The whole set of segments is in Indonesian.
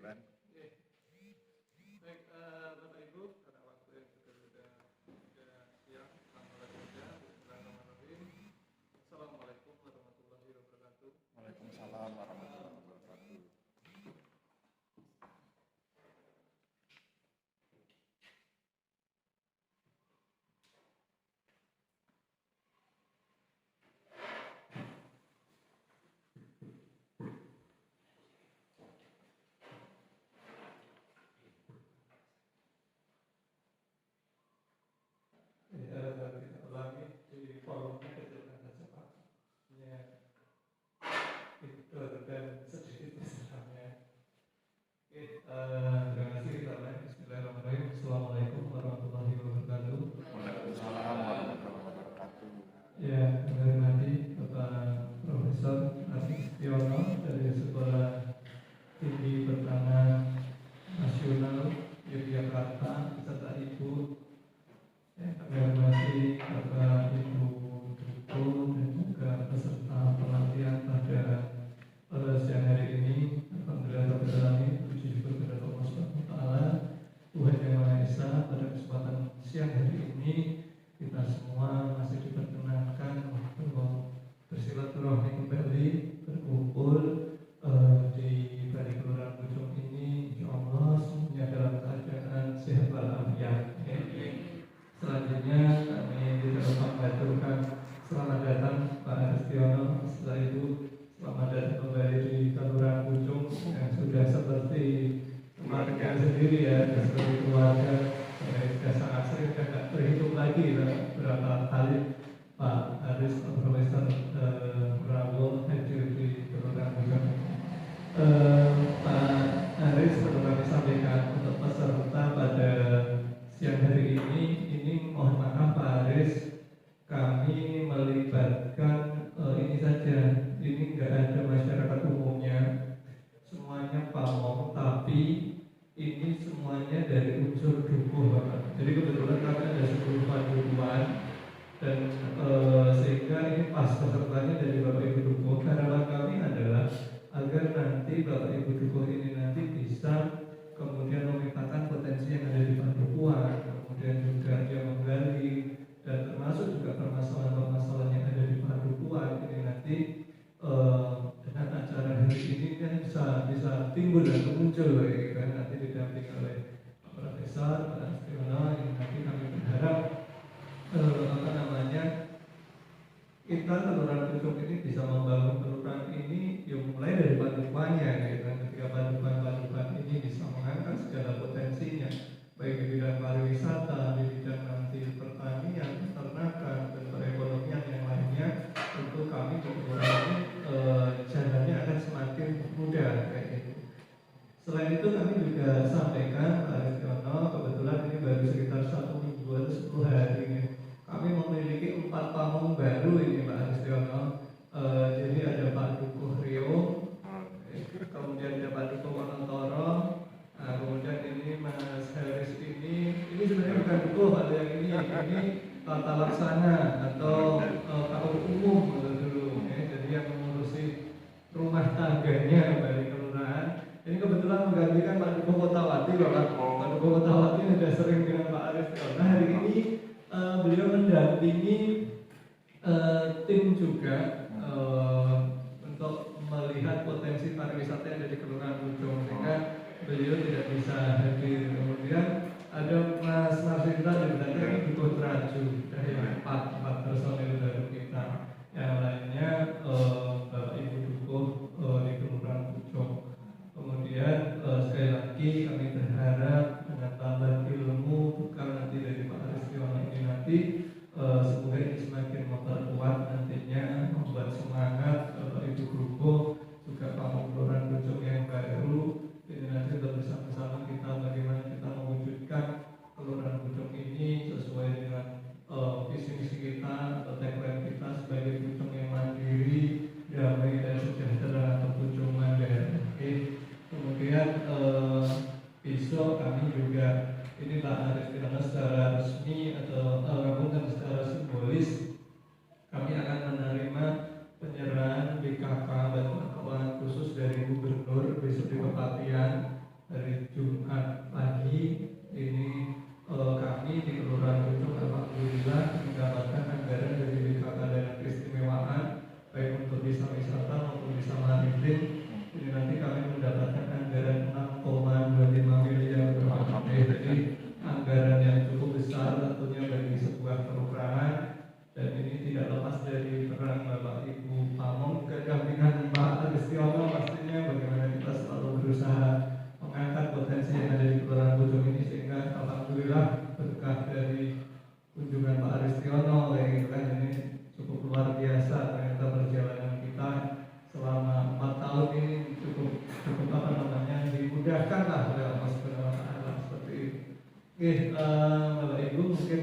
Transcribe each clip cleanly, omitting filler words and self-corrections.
Gibran. Baik, Bapak Ibu, karena waktu yang sudah siang, Bismillahirrahmanirrahim. Assalamualaikum warahmatullahi wabarakatuh. Waalaikumsalam warahmatullahi wabarakatuh. Kita ulangi di forumnya kecilkan cepat. Itu dan sedikit istilahnya. Oke, terima kasih kita mulai. Bismillahirrahmanirrahim. Assalamualaikum warahmatullahi wabarakatuh. Waalaikumsalam warahmatullahi wabarakatuh. Ya, menghormati Bapak Profesor Aziz Tiono dari Sekolah Tinggi Pertanian Nasional Yogyakarta beserta Ibu. Ya, kami hormati Bapak Ibu Duko dan juga peserta pelatihan pada siang hari ini. Alhamdulillah Rabbil Alamin, puji syukur kepada Allah Subhanahu wa taala, Tuhan Yang Maha Esa. Pada kesempatan siang hari ini kita semua masih diperkenankan untuk bersilaturahmi kembali, berkumpul di Balai Kelurahan Pucung ini. Insyaallah semuanya dalam keadaan sehat walafiat. Selanjutnya kami tidak lupa mengaturkan selamat datang Pak Aristiono. Setelah itu selamat datang kembali di Kelurahan Pucung yang sudah seperti keluarga sendiri ya, seperti keluarga. Saya sudah sangat sering dan tidak terhitung lagi berapa kali Pak Aris Profesor Prabowo hadir di Kelurahan Pucung. Pak Aris perlu kami sampaikan untuk peserta pada siang hari ini mohon maaf Pak Aris, kami melibatkan ini saja, ini nggak ada masyarakat umumnya, semuanya pamong, tapi ini semuanya dari unsur dukuh Bapak. Jadi kebetulan kami ada 10 panduan dan sehingga ini pas pesertanya dari Bapak Ibu Dukuh. Harapan kami adalah agar nanti Bapak Ibu Dukuh ini nanti bisa kemudian memetakan potensi yang ada di padukuhan, kemudian juga dia menggali dan termasuk juga permasalahan-permasalahan yang ada di padukuhan ini nanti dengan acara hari ini kan bisa timbul dan muncul ya, kan nanti didampingi oleh Pak Profesor Pak Aristiono. Ini nanti kami berharap kita Kelurahan Pucung ini bisa membangun kelurahan ini yang mulai dari padukuhannya gitu kan. Ketika padukuhan ini bisa mengangkat segala potensinya baik di bidang pariwisata, di bidang nanti pertanian, peternakan dan perekonomian yang lainnya, tentu kami di kelurahan ini jalannya akan semakin mudah kayak gitu. Selain itu kami juga sampaikan Pak Aristiono, kebetulan ini baru sekitar 1 minggu atau 10 hari ini kami memiliki 4 pamong baru ini Pak Aristiono. Jadi ada Pak Dukuh Rio, kemudian ada Pak Dukuh Wonontoro, kemudian ini Mas Haris ini sebenarnya bukan Dukuh Pak, yang ini tata laksana atau kalau umum dulu ya. Jadi yang mengurusi rumah tangganya Balai Kelurahan. Ini kebetulan menggantikan Pak Dukuh Kotawati Bapak. Pak Dukuh Kotawati sudah sering dengan Pak Aristiono. Nah hari ini beliau mendampingi tim juga untuk melihat potensi pariwisata yang ada di Kelurahan Pucung, sehingga beliau tidak bisa hadir. Kemudian ada Mas Marsinta di belakang, ini Dukuh Traju, dari 4 personil baru kita. Yang lainnya Bapak Ibu Dukuh di Kelurahan Pucung. Kemudian sekali lagi kami berharap dengan tambahan ilmu bukan nanti dari Pak Aristiono ini nanti semoga ini semakin memperkuat nantinya, membuat semangat Bapak Ibu Dukuh juga pamong Kelurahan Pucung yang baru ini nanti untuk bersama-sama kita bagaimana kita mewujudkan Kelurahan Pucung ini sesuai dengan visi misi kita atau tagline kita sebagai Pucung yang mandiri, damai dan sejahtera atau Pucung Mandiri. Kemudian besok kami juga ini Pak Aristiono secara resmi atau gabungan secara simbolis kami akan menerima penyerahan BKK bantuan keuangan khusus dari Gubernur besok di Kepatihan hari Jumat pagi ini kami di Kelurahan Pucung alhamdulillah mendapatkan anggaran dari BKK Dana Keistimewaan baik untuk desa wisata maupun desa maritim. Ini nanti kami mendapatkan anggaran 6,25 miliar rupiah. Jadi anggaran yang cukup besar tentunya bagi sebuah kelurahan, dan ini tidak lepas dari peran Bapak Ibu Pamong kedampingan Pak Agustiono. Pastinya bagaimana kita selalu berusaha mengangkat potensi yang ada di Kelurahan Pucung ini, sehingga alhamdulillah berkah dari kunjungan Pak Agustiono kayak gitu kan, ini cukup luar biasa ternyata perjalanan kita selama 4 tahun ini cukup apa namanya dimudahkan lah oleh Allah Subhanahu wa Ta'ala seperti itu. Oke, Bapak Ibu, mungkin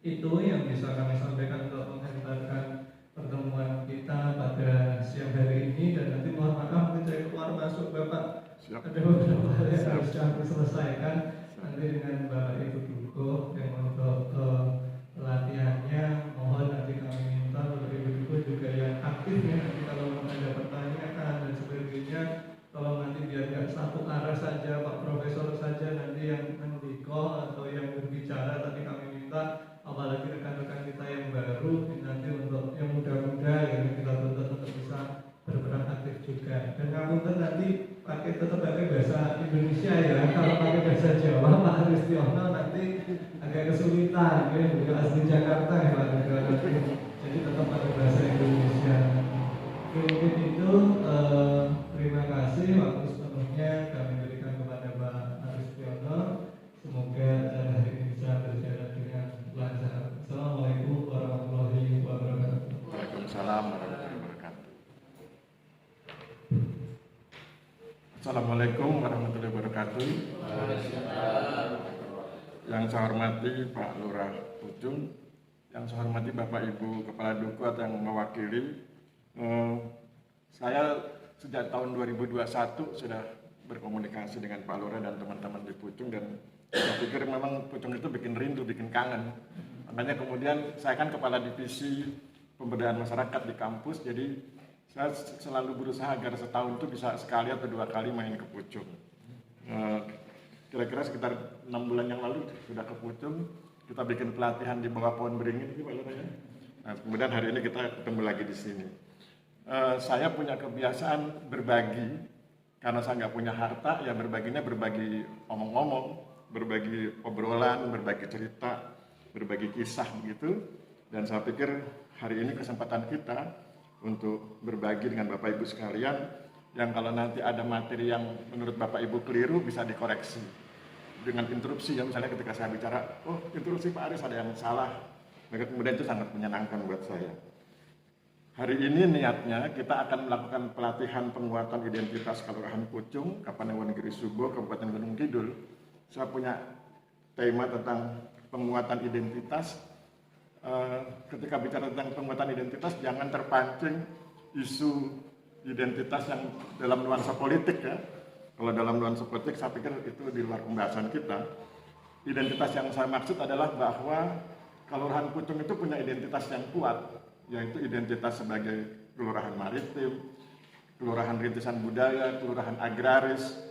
itu yang bisa kami sampaikan untuk menghantarkan pertemuan kita pada siang hari ini, dan nanti mohon maaf mungkin saya keluar masuk Bapak. Siap. Ada beberapa hal yang harus kami selesaikan nanti dengan Bapak Ibu Duko yang untuk pelatihannya. Mohon nanti kami minta Bapak Ibu Duko juga yang aktif ya, nanti kalau ada pertanyaan dan sebagainya, kalau nanti biar nggak satu arah saja Pak Profesor saja nanti yang mendiko atau yang berbicara, tapi kami minta apalagi rekan-rekan kita yang baru nanti untuk yang muda-muda yang kita tuntut untuk bisa berperan aktif juga. Dan kamu nanti tetap pakai bahasa Indonesia ya, kalau pakai bahasa Jawa Pak Agustiono nanti agak kesulitan ya, juga asli Jakarta ya Pak. Jadi tetap pakai bahasa Indonesia. Mungkin itu terima kasih waktu sepenuhnya kami berikan kepada Pak Agustiono. Semoga acara hari ini bisa berjalan dengan lancar. Assalamualaikum warahmatullahi wabarakatuh. Waalaikumsalam warahmatullahi wabarakatuh. Assalamualaikum warahmatullahi wabarakatuh. Yang saya hormati Pak Lurah Pucung, yang saya hormati Bapak Ibu Kepala Duku atau yang mewakili. Saya sejak tahun 2021 sudah berkomunikasi dengan Pak Lurah dan teman-teman di Pucung, dan saya pikir memang Pucung itu bikin rindu, bikin kangen. Makanya kemudian saya kan kepala divisi pemberdayaan masyarakat di kampus, jadi saya selalu berusaha agar setahun itu bisa sekali atau 2 kali main ke Pucung. Kira-kira sekitar 6 bulan yang lalu sudah ke Pucung, kita bikin pelatihan di bawah pohon beringin itu Pak Lurah ya. Nah, kemudian hari ini kita ketemu lagi di sini. Saya punya kebiasaan berbagi, karena saya nggak punya harta, ya berbaginya berbagi omong-omong, berbagi obrolan, berbagi cerita, berbagi kisah begitu. Dan saya pikir hari ini kesempatan kita untuk berbagi dengan Bapak Ibu sekalian, yang kalau nanti ada materi yang menurut Bapak Ibu keliru bisa dikoreksi dengan interupsi ya, misalnya ketika saya bicara, oh interupsi Pak Aris ada yang salah, maka kemudian itu sangat menyenangkan buat saya. Hari ini niatnya kita akan melakukan pelatihan penguatan identitas Kelurahan Pucung, Kapanewon Negeri Subo, Kabupaten Gunung Kidul. Saya punya tema tentang penguatan identitas. Ketika bicara tentang penguatan identitas, jangan terpancing isu identitas yang dalam nuansa politik ya. Kalau dalam nuansa politik saya pikir itu di luar pembahasan kita. Identitas yang saya maksud adalah bahwa Kelurahan Pucung itu punya identitas yang kuat, yaitu identitas sebagai kelurahan maritim, kelurahan rintisan budaya, kelurahan agraris,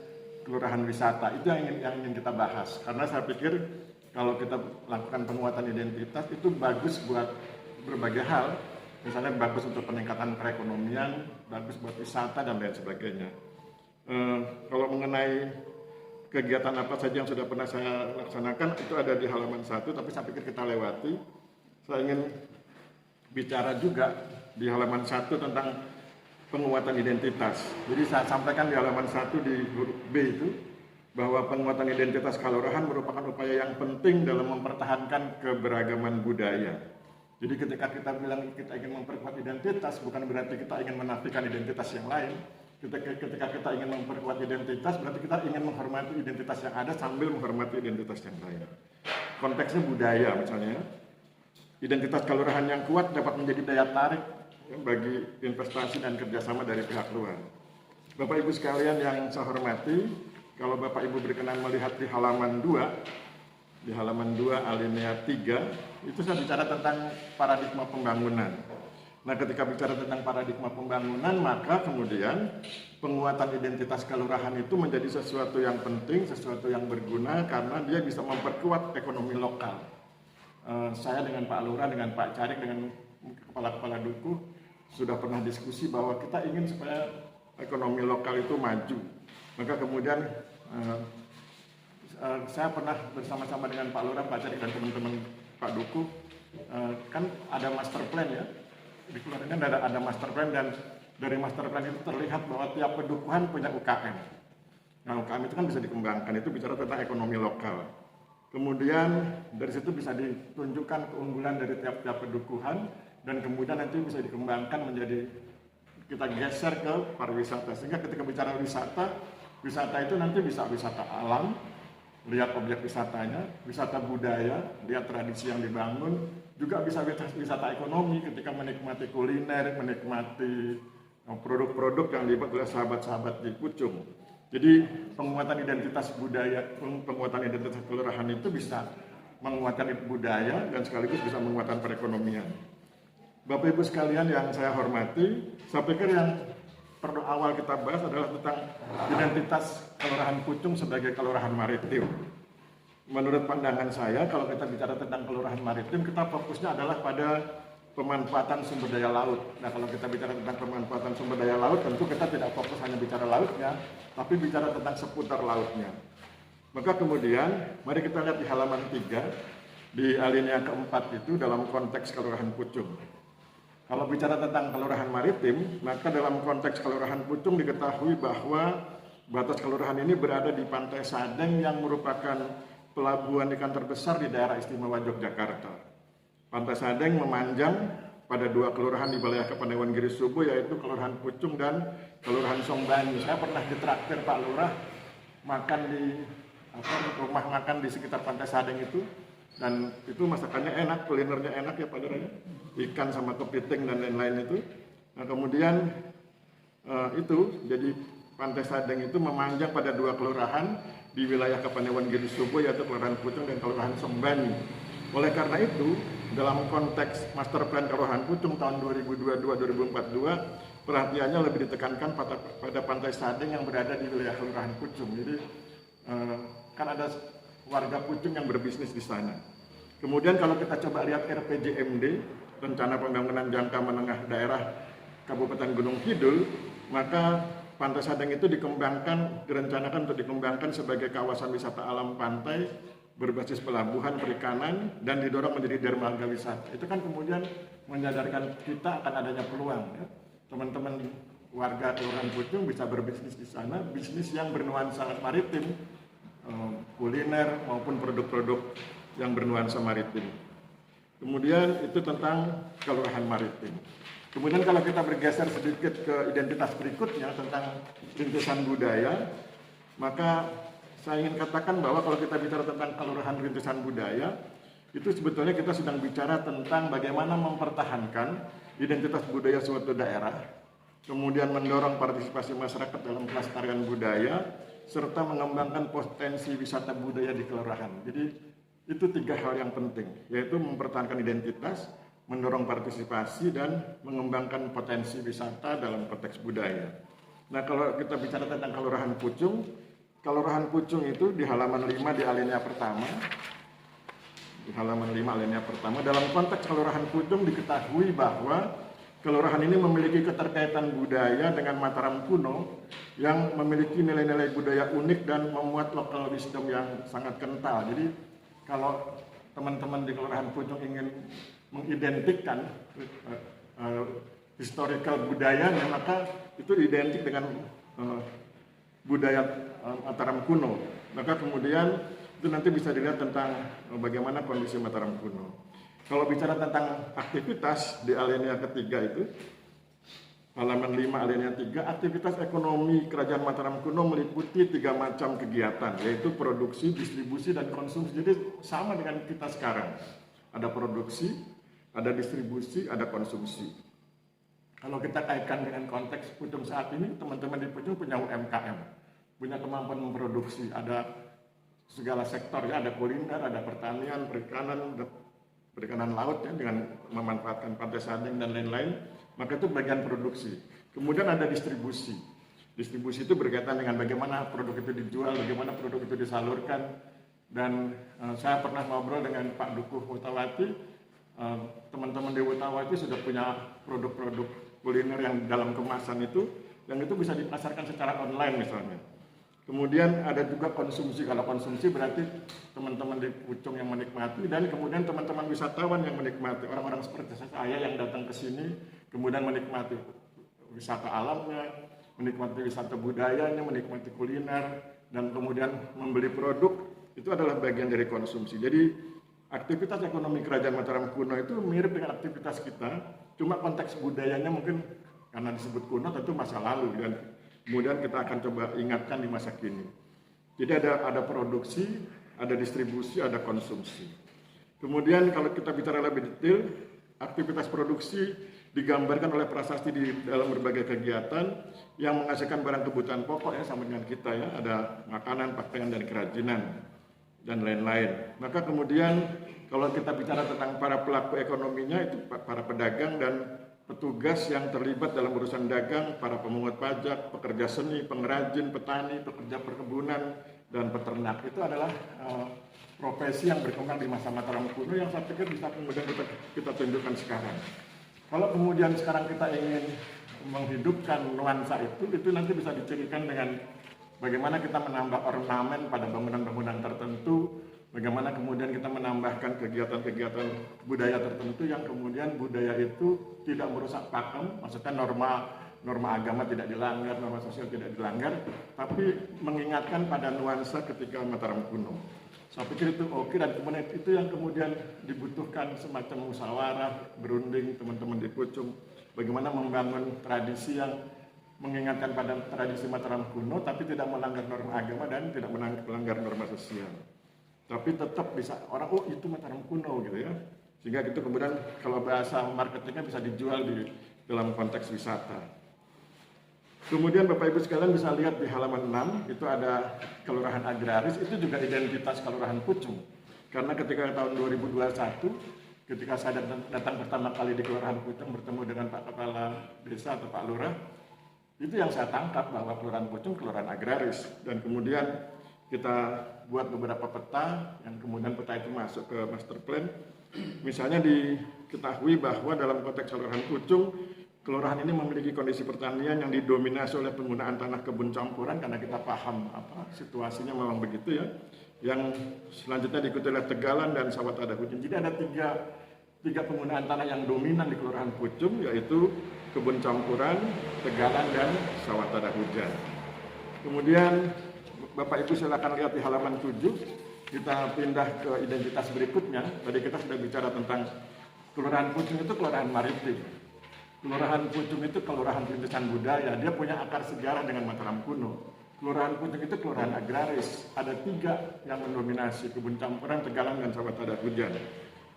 kelurahan wisata. Itu yang ingin kita bahas. Karena saya pikir kalau kita lakukan penguatan identitas itu bagus buat berbagai hal. Misalnya bagus untuk peningkatan perekonomian, bagus buat wisata dan lain sebagainya. Kalau mengenai kegiatan apa saja yang sudah pernah saya laksanakan itu ada di halaman 1, tapi saya pikir kita lewati. Saya ingin bicara juga di halaman 1 tentang penguatan identitas. Jadi saya sampaikan di halaman 1 di huruf B itu bahwa penguatan identitas kelurahan merupakan upaya yang penting dalam mempertahankan keberagaman budaya. Jadi ketika kita bilang kita ingin memperkuat identitas, bukan berarti kita ingin menafikan identitas yang lain. Ketika kita ingin memperkuat identitas, berarti kita ingin menghormati identitas yang ada sambil menghormati identitas yang lain. Konteksnya budaya misalnya. Identitas kelurahan yang kuat dapat menjadi daya tarik bagi investasi dan kerjasama dari pihak luar. Bapak Ibu sekalian yang saya hormati, kalau Bapak Ibu berkenan melihat di halaman 2 alinea 3, itu saya bicara tentang paradigma pembangunan. Nah, ketika bicara tentang paradigma pembangunan, maka kemudian penguatan identitas kelurahan itu menjadi sesuatu yang penting, sesuatu yang berguna karena dia bisa memperkuat ekonomi lokal. Saya dengan Pak Lurah, dengan Pak Carik, dengan kepala-kepala duku sudah pernah diskusi bahwa kita ingin supaya ekonomi lokal itu maju. Maka kemudian saya pernah bersama-sama dengan Pak Lurah, Pak Carik, dan teman-teman Pak Duku, kan ada master plan ya. Di keluarnya ada master plan, dan dari master plan itu terlihat bahwa tiap pedukuhan punya UKM. Nah, UKM itu kan bisa dikembangkan, itu bicara tentang ekonomi lokal. Kemudian dari situ bisa ditunjukkan keunggulan dari tiap-tiap pedukuhan, dan kemudian nanti bisa dikembangkan menjadi, kita geser ke pariwisata. Sehingga ketika bicara wisata itu nanti bisa wisata alam, lihat objek wisatanya, wisata budaya, lihat tradisi yang dibangun, juga bisa wisata ekonomi ketika menikmati kuliner, menikmati produk-produk yang dibuat oleh sahabat-sahabat di Pucung. Jadi penguatan identitas budaya, penguatan identitas kelurahan itu bisa menguatkan budaya dan sekaligus bisa menguatkan perekonomian. Bapak Ibu sekalian yang saya hormati, saya pikir yang perlu awal kita bahas adalah tentang identitas Kelurahan Pucung sebagai kelurahan maritim. Menurut pandangan saya, kalau kita bicara tentang kelurahan maritim, kita fokusnya adalah pada pemanfaatan sumber daya laut. Nah, kalau kita bicara tentang pemanfaatan sumber daya laut, tentu kita tidak fokus hanya bicara lautnya, tapi bicara tentang seputar lautnya. Maka kemudian, mari kita lihat di halaman 3, di alinea keempat itu dalam konteks Kelurahan Pucung. Kalau bicara tentang kelurahan maritim, maka dalam konteks Kelurahan Pucung diketahui bahwa batas kelurahan ini berada di Pantai Sadeng yang merupakan pelabuhan ikan terbesar di daerah istimewa Yogyakarta. Pantai Sadeng memanjang pada 2 kelurahan di wilayah Kapanewon Giri Subo, yaitu Kelurahan Pucung dan Kelurahan Songbanyu. Saya pernah ditraktir Pak Lurah makan di rumah makan di sekitar Pantai Sadeng itu, dan itu masakannya enak, kulinernya enak ya Pak Lurah, ikan sama kepiting dan lain-lain itu. Nah, kemudian itu jadi Pantai Sadeng itu memanjang pada 2 kelurahan di wilayah Kapanewon Giri Subo, yaitu Kelurahan Pucung dan Kelurahan Songbanyu. Oleh karena itu, dalam konteks Master Plan Kelurahan Pucung tahun 2022-2042, perhatiannya lebih ditekankan pada Pantai Sadeng yang berada di wilayah Kelurahan Pucung. Jadi kan ada warga Pucung yang berbisnis di sana. Kemudian kalau kita coba lihat RPJMD, Rencana Pembangunan Jangka Menengah Daerah Kabupaten Gunung Kidul, maka Pantai Sadeng itu direncanakan untuk dikembangkan sebagai kawasan wisata alam pantai berbasis pelabuhan perikanan dan didorong menjadi dermaga wisata. Itu kan kemudian menyadarkan kita akan adanya peluang ya. Teman-teman warga Kelurahan Pucung bisa berbisnis di sana, bisnis yang bernuansa maritim, kuliner maupun produk-produk yang bernuansa maritim. Kemudian itu tentang kelurahan maritim. Kemudian kalau kita bergeser sedikit ke identitas berikutnya tentang rintisan budaya, maka saya ingin katakan bahwa kalau kita bicara tentang kelurahan rintisan budaya, itu sebetulnya kita sedang bicara tentang bagaimana mempertahankan identitas budaya suatu daerah, kemudian mendorong partisipasi masyarakat dalam pelestarian budaya, serta mengembangkan potensi wisata budaya di kelurahan. Jadi itu 3 hal yang penting, yaitu mempertahankan identitas, mendorong partisipasi, dan mengembangkan potensi wisata dalam konteks budaya. Nah, kalau kita bicara tentang Kelurahan Pucung, Kelurahan Pucung itu di halaman 5 di alinea pertama. Di halaman 5 alinea pertama, dalam konteks Kelurahan Pucung diketahui bahwa kelurahan ini memiliki keterkaitan budaya dengan Mataram kuno yang memiliki nilai-nilai budaya unik dan memuat local wisdom yang sangat kental. Jadi kalau teman-teman di Kelurahan Pucung ingin mengidentikan historical budayanya, maka itu identik dengan budaya Mataram kuno. Maka kemudian itu nanti bisa dilihat tentang bagaimana kondisi Mataram kuno. Kalau bicara tentang aktivitas di alinea ketiga itu, halaman 5 alinea 3, aktivitas ekonomi Kerajaan Mataram kuno meliputi 3 macam kegiatan, yaitu produksi, distribusi, dan konsumsi. Jadi sama dengan kita sekarang. Ada produksi, ada distribusi, ada konsumsi. Kalau kita kaitkan dengan konteks Pucung saat ini, teman-teman di Pucung punya UMKM, punya kemampuan memproduksi, ada segala sektor ya, ada kuliner, ada pertanian, perikanan, perikanan laut ya, dengan memanfaatkan pantai Sadeng dan lain-lain, maka itu bagian produksi. Kemudian ada distribusi. Distribusi itu berkaitan dengan bagaimana produk itu dijual, bagaimana produk itu disalurkan. Dan saya pernah ngobrol dengan Pak Dukuh Wutawati, teman-teman di Wutawati sudah punya produk-produk kuliner yang dalam kemasan itu, yang itu bisa dipasarkan secara online misalnya. Kemudian ada juga konsumsi. Kalau konsumsi berarti teman-teman di Pucung yang menikmati, dan kemudian teman-teman wisatawan yang menikmati. Orang-orang seperti saya yang datang ke sini, kemudian menikmati wisata alamnya, menikmati wisata budayanya, menikmati kuliner, dan kemudian membeli produk, itu adalah bagian dari konsumsi. Jadi aktivitas ekonomi Kerajaan Mataram kuno itu mirip dengan aktivitas kita, cuma konteks budayanya mungkin karena disebut kuno tentu masa lalu, dan kemudian kita akan coba ingatkan di masa kini. Jadi ada produksi, ada distribusi, ada konsumsi. Kemudian kalau kita bicara lebih detail, aktivitas produksi digambarkan oleh prasasti di dalam berbagai kegiatan yang menghasilkan barang kebutuhan pokok ya, sama dengan kita ya, ada makanan, pakaian, dan kerajinan, dan lain-lain. Maka kemudian kalau kita bicara tentang para pelaku ekonominya, itu para pedagang dan petugas yang terlibat dalam urusan dagang, para pemungut pajak, pekerja seni, pengrajin, petani, pekerja perkebunan, dan peternak. Itu adalah profesi yang berkembang di masa Mataram kuno yang saya pikir bisa kemudian kita tunjukkan sekarang. Kalau kemudian sekarang kita ingin menghidupkan nuansa itu nanti bisa dicirikan dengan bagaimana kita menambah ornamen pada bangunan-bangunan tertentu, bagaimana kemudian kita menambahkan kegiatan-kegiatan budaya tertentu yang kemudian budaya itu tidak merusak pakem, maksudnya norma agama tidak dilanggar, norma sosial tidak dilanggar, tapi mengingatkan pada nuansa ketika Mataram kuno. Saya pikir itu oke, dan kemudian itu yang kemudian dibutuhkan semacam musyawarah, berunding teman-teman di Pucung, bagaimana membangun tradisi yang mengingatkan pada tradisi Mataram kuno, tapi tidak melanggar norma agama dan tidak melanggar norma sosial. Tapi tetap bisa orang, oh itu Mataram kuno gitu ya. Sehingga itu kemudian kalau bahasa marketingnya bisa dijual di dalam konteks wisata. Kemudian Bapak Ibu sekalian bisa lihat di halaman 6, itu ada Kelurahan Agraris, itu juga identitas Kelurahan Pucung. Karena ketika tahun 2021, ketika saya datang pertama kali di Kelurahan Pucung bertemu dengan Pak Kepala Desa atau Pak Lurah, itu yang saya tangkap bahwa Kelurahan Pucung Kelurahan Agraris. Dan kemudian kita buat beberapa peta, yang kemudian peta itu masuk ke master plan. Misalnya diketahui bahwa dalam konteks Kelurahan Pucung, kelurahan ini memiliki kondisi pertanian yang didominasi oleh penggunaan tanah kebun campuran, karena kita paham situasinya memang begitu ya. Yang selanjutnya diikuti oleh tegalan dan sawah tada hujan. Jadi ada tiga penggunaan tanah yang dominan di Kelurahan Pucung, yaitu kebun campuran, tegalan, dan sawah tada hujan. Kemudian Bapak Ibu silakan lihat di halaman 7, kita pindah ke identitas berikutnya. Tadi kita sudah bicara tentang Kelurahan Pucung itu kelurahan maritim. Kelurahan Pucung itu kelurahan perintisan budaya, dia punya akar sejarah dengan Mataram kuno. Kelurahan Pucung itu kelurahan agraris, ada 3 yang mendominasi, kebun campuran, tegalan, dan sawah tada hujan.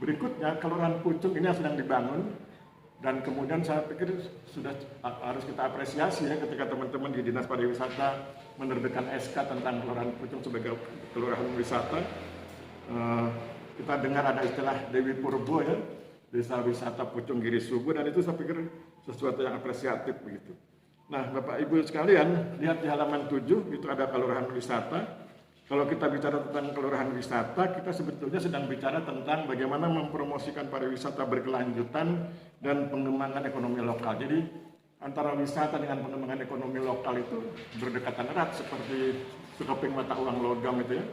Berikutnya Kelurahan Pucung ini yang sedang dibangun, dan kemudian saya pikir sudah harus kita apresiasi ya ketika teman-teman di Dinas Pariwisata menerbitkan SK tentang Kelurahan Pucung sebagai kelurahan wisata. Kita dengar ada istilah Dewi Purbo ya, Desa Wisata Pucung Giri Subuh, dan itu saya pikir sesuatu yang apresiatif begitu. Nah, Bapak Ibu sekalian, lihat di halaman 7 itu ada kelurahan wisata. Kalau kita bicara tentang kelurahan wisata, kita sebetulnya sedang bicara tentang bagaimana mempromosikan pariwisata berkelanjutan dan pengembangan ekonomi lokal. Jadi antara wisata dengan pengembangan ekonomi lokal itu berdekatan erat, seperti sekeping mata uang logam itu ya.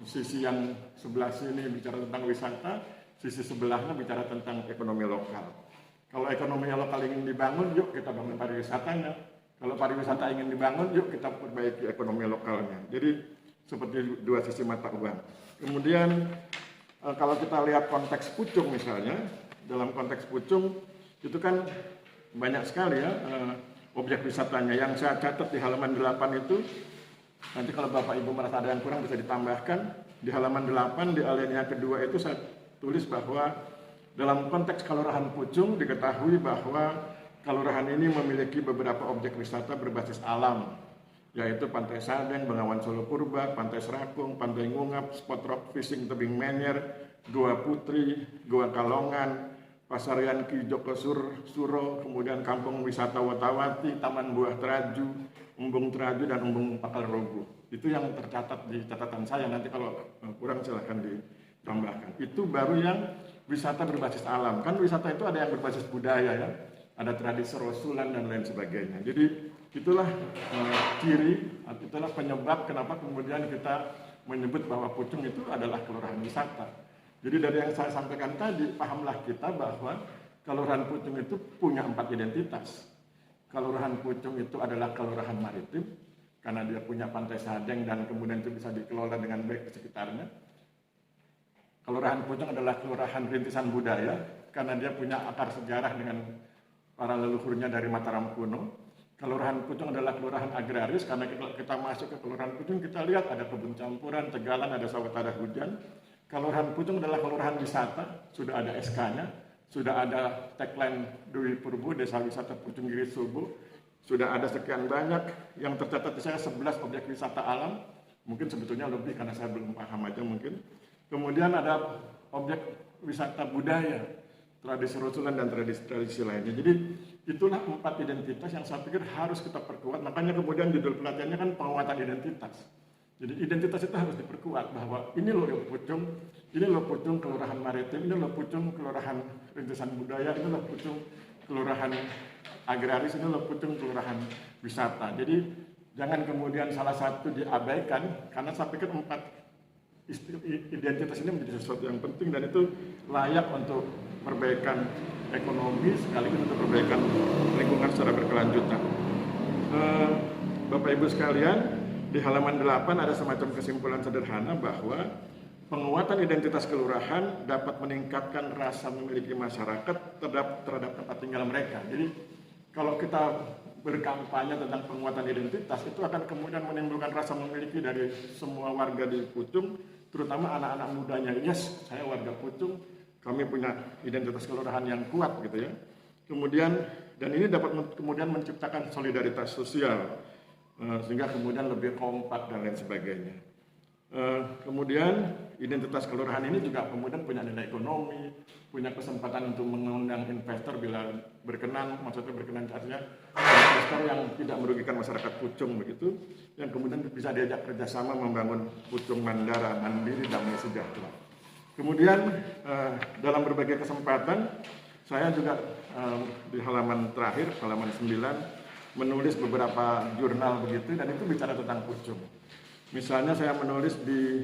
Sisi yang sebelah sini bicara tentang wisata, sisi sebelahnya bicara tentang ekonomi lokal. Kalau ekonomi lokal ingin dibangun, yuk kita bangun pariwisatanya. Kalau pariwisata ingin dibangun, yuk kita perbaiki ekonomi lokalnya. Jadi seperti 2 sisi mata uang. Kemudian kalau kita lihat konteks Pucung misalnya, dalam konteks Pucung itu kan banyak sekali ya objek wisatanya. Yang saya catat di halaman 8 itu, nanti kalau Bapak Ibu merasa ada yang kurang bisa ditambahkan. Di halaman 8 di alinea kedua itu saya tulis bahwa dalam konteks Kelurahan Pucung diketahui bahwa kelurahan ini memiliki beberapa objek wisata berbasis alam, yaitu Pantai Sadeng, Bengawan Solo Purba, Pantai Serakung, Pantai Ngungap, spot rock fishing Tebing Menyer, Goa Putri, Goa Kalongan, Pasarian Kijoko Suro, kemudian Kampung Wisata Watawati, Taman Buah Teraju, Embung Teraju, dan Embung Pakal Rogo. Itu yang tercatat di catatan saya, nanti kalau kurang silahkan ditambahkan. Itu baru yang wisata berbasis alam. Kan wisata itu ada yang berbasis budaya ya, ada tradisi rosulan dan lain sebagainya. Jadi itulah ciri, itulah penyebab kenapa kemudian kita menyebut bahwa Pucung itu adalah kelurahan wisata. Jadi dari yang saya sampaikan tadi, pahamlah kita bahwa Kelurahan Pucung itu punya 4 identitas. Kelurahan Pucung itu adalah kelurahan maritim, karena dia punya pantai Sadeng dan kemudian itu bisa dikelola dengan baik di sekitarnya. Kelurahan Pucung adalah kelurahan rintisan budaya, karena dia punya akar sejarah dengan para leluhurnya dari Mataram kuno. Kelurahan Pucung adalah kelurahan agraris, karena kita masuk ke Kelurahan Pucung, kita lihat ada kebun campuran, tegalan, ada sawah tada hujan. Kelurahan Pucung adalah kelurahan wisata, sudah ada SK-nya, sudah ada tagline Dwi Purbo, Desa Wisata Pucung Giri Subuh, sudah ada sekian banyak yang tercatat di saya 11 objek wisata alam, mungkin sebetulnya lebih karena saya belum paham aja mungkin. Kemudian ada objek wisata budaya, tradisi rosulan dan tradisi-tradisi lainnya. Jadi itulah 4 identitas yang saya pikir harus kita perkuat, makanya kemudian judul pelatihannya kan penguatan identitas. Jadi identitas itu harus diperkuat bahwa ini loh Pucung, ini loh Pucung kelurahan maritim, ini loh Pucung kelurahan rintisan budaya, ini loh Pucung kelurahan agraris, ini loh Pucung kelurahan wisata. Jadi jangan kemudian salah satu diabaikan, karena saya pikir 4 identitas ini menjadi sesuatu yang penting dan itu layak untuk perbaikan ekonomi sekaligus untuk perbaikan lingkungan secara berkelanjutan. Bapak Ibu sekalian, di halaman 8 ada semacam kesimpulan sederhana bahwa penguatan identitas kelurahan dapat meningkatkan rasa memiliki masyarakat terhadap tempat tinggal mereka. Jadi kalau kita berkampanye tentang penguatan identitas, itu akan kemudian menimbulkan rasa memiliki dari semua warga di Pucung, terutama anak-anak mudanya. Yes, saya warga Pucung, kami punya identitas kelurahan yang kuat gitu ya. Kemudian, dan ini dapat kemudian menciptakan solidaritas sosial, sehingga kemudian lebih kompak dan lain sebagainya. Kemudian identitas kelurahan ini juga kemudian punya nilai ekonomi, punya kesempatan untuk mengundang investor bila berkenan, maksudnya berkenan artinya investor yang tidak merugikan masyarakat Pucung begitu, yang kemudian bisa diajak kerjasama membangun Pucung Mandara, mandiri, damai, sejahtera. Kemudian dalam berbagai kesempatan saya juga di halaman terakhir, halaman 9, menulis beberapa jurnal begitu dan itu bicara tentang Pucung. Misalnya saya menulis di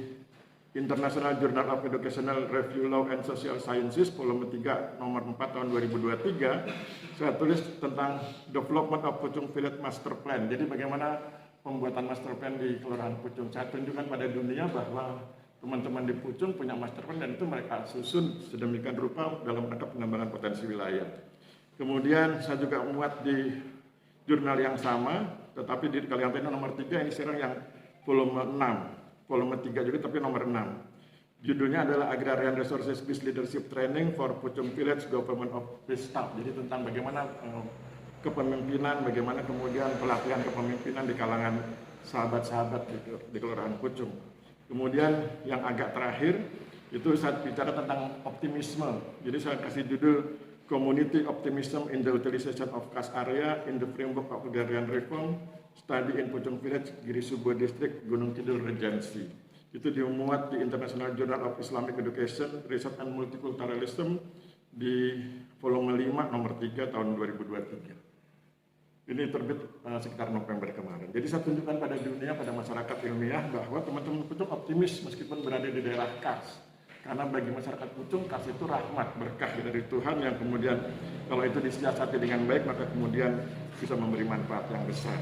International Journal of Educational Review Law and Social Sciences volume 3 nomor 4 tahun 2023. Saya tulis tentang Development of Pucung Village Master Plan. Jadi bagaimana pembuatan master plan di Kelurahan Pucung. Saya tunjukkan pada dunia bahwa teman-teman di Pucung punya master plan dan itu mereka susun sedemikian rupa dalam rangka pengembangan potensi wilayah. Kemudian saya juga muat di jurnal yang sama, tetapi di kalian nomor 3 ini sekarang yang volume 6, volume 3 juga tapi nomor 6. Judulnya adalah Agrarian Resources Based Leadership Training for Pucung Village Government of Peace Staff. Jadi tentang bagaimana kepemimpinan, bagaimana kemudian pelatihan kepemimpinan di kalangan sahabat-sahabat di Kelurahan Pucung. Kemudian yang agak terakhir itu saya bicara tentang optimisme. Jadi saya kasih judul Community Optimism in the Utilization of Kas Area in the Framework of Agrarian Reform, Study in Pucung Village, Giri Subo District, Gunung Kidul Regency. Itu dimuat di International Journal of Islamic Education, Research and Multiculturalism di volume 5 nomor 3 tahun 2023. Ini terbit sekitar November kemarin. Jadi saya tunjukkan pada dunia, pada masyarakat ilmiah bahwa teman-teman Pucung optimis meskipun berada di daerah Kars. Karena bagi masyarakat Pucung, Kars itu rahmat, berkah dari Tuhan yang kemudian kalau itu disiasati dengan baik, maka kemudian bisa memberi manfaat yang besar.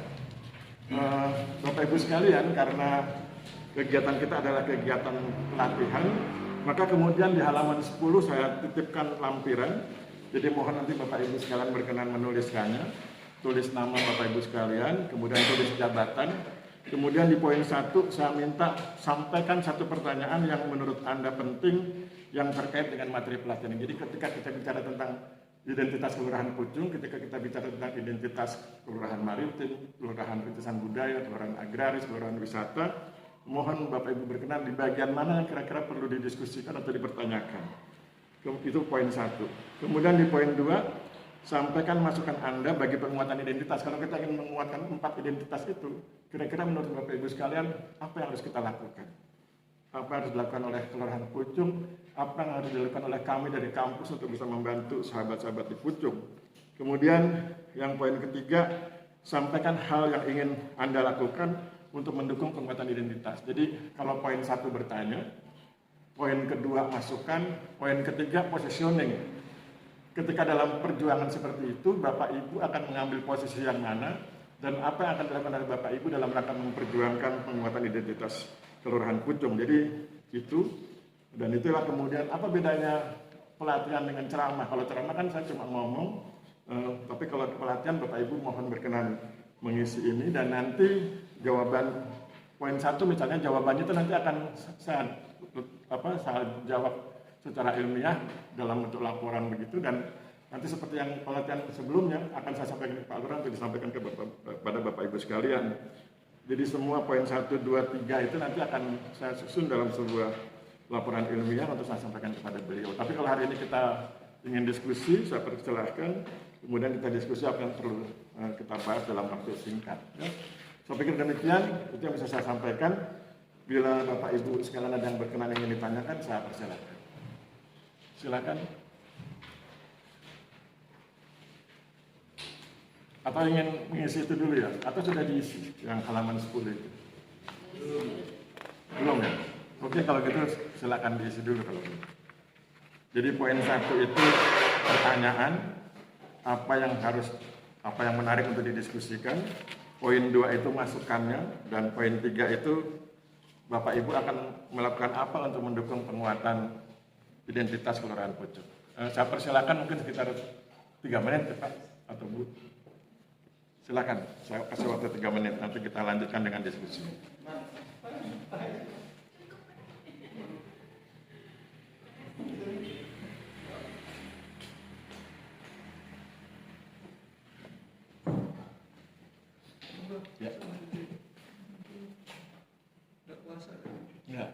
Bapak Ibu sekalian, karena kegiatan kita adalah kegiatan pelatihan, maka kemudian di halaman 10 saya titipkan lampiran. Jadi mohon nanti Bapak Ibu sekalian berkenan menuliskannya. Tulis nama Bapak Ibu sekalian, kemudian tulis jabatan. Kemudian di poin 1 saya minta sampaikan satu pertanyaan yang menurut Anda penting yang terkait dengan materi pelatihan. Jadi ketika kita bicara tentang identitas Kelurahan Pucung, ketika kita bicara tentang identitas Kelurahan Maritim, Kelurahan Rintisan Budaya, Kelurahan Agraris, Kelurahan Wisata, Mohon Bapak Ibu berkenan di bagian mana yang kira-kira perlu didiskusikan atau dipertanyakan. Itu poin 1. Kemudian di poin 2, sampaikan masukan Anda bagi penguatan identitas. Kalau kita ingin menguatkan 4 identitas itu, kira-kira menurut Bapak Ibu sekalian, apa yang harus kita lakukan? Apa yang harus dilakukan oleh Kelurahan Pucung? Apa yang harus dilakukan oleh kami dari kampus untuk bisa membantu sahabat-sahabat di Pucung? Kemudian yang poin ketiga, sampaikan hal yang ingin Anda lakukan untuk mendukung penguatan identitas. Jadi kalau poin 1 bertanya, poin kedua masukan, poin ketiga positioning. Ketika dalam perjuangan seperti itu, Bapak Ibu akan mengambil posisi yang mana dan apa yang akan dilakukan oleh Bapak Ibu dalam rangka memperjuangkan penguatan identitas Kelurahan Pucung. Jadi itu, dan itulah kemudian apa bedanya pelatihan dengan ceramah. Kalau ceramah kan saya cuma ngomong, tapi kalau pelatihan Bapak Ibu mohon berkenan mengisi ini, dan nanti jawaban poin 1 misalnya jawabannya itu nanti akan saya jawab secara ilmiah dalam bentuk laporan begitu, dan nanti seperti yang pelatihan sebelumnya akan saya sampaikan ke Pak Lurah untuk disampaikan kepada Bapak Ibu sekalian. Jadi semua poin 1, 2, 3 itu nanti akan saya susun dalam sebuah laporan ilmiah untuk saya sampaikan kepada beliau. Tapi kalau hari ini kita ingin diskusi, saya persilahkan. Kemudian kita diskusi apa yang perlu kita bahas dalam waktu singkat. Ya. Saya pikir demikian, itu yang bisa saya sampaikan. Bila Bapak Ibu sekalian ada yang berkenan ingin ditanyakan, saya persilahkan. Silakan. Atau ingin mengisi itu dulu ya? Atau sudah diisi yang halaman 10 itu? Belum ya? Oke, kalau gitu silakan diisi dulu kalau gitu. Jadi poin 1 itu pertanyaan, apa yang menarik untuk didiskusikan. Poin 2 itu masukannya, dan poin 3 itu Bapak Ibu akan melakukan apa untuk mendukung penguatan identitas Kelurahan Pucung. Saya persilakan mungkin sekitar 3 menit Pak atau Bu. Silakan, saya kasih waktu 3 menit, nanti kita lanjutkan dengan diskusi. Ya. Nggak puasa. Ya.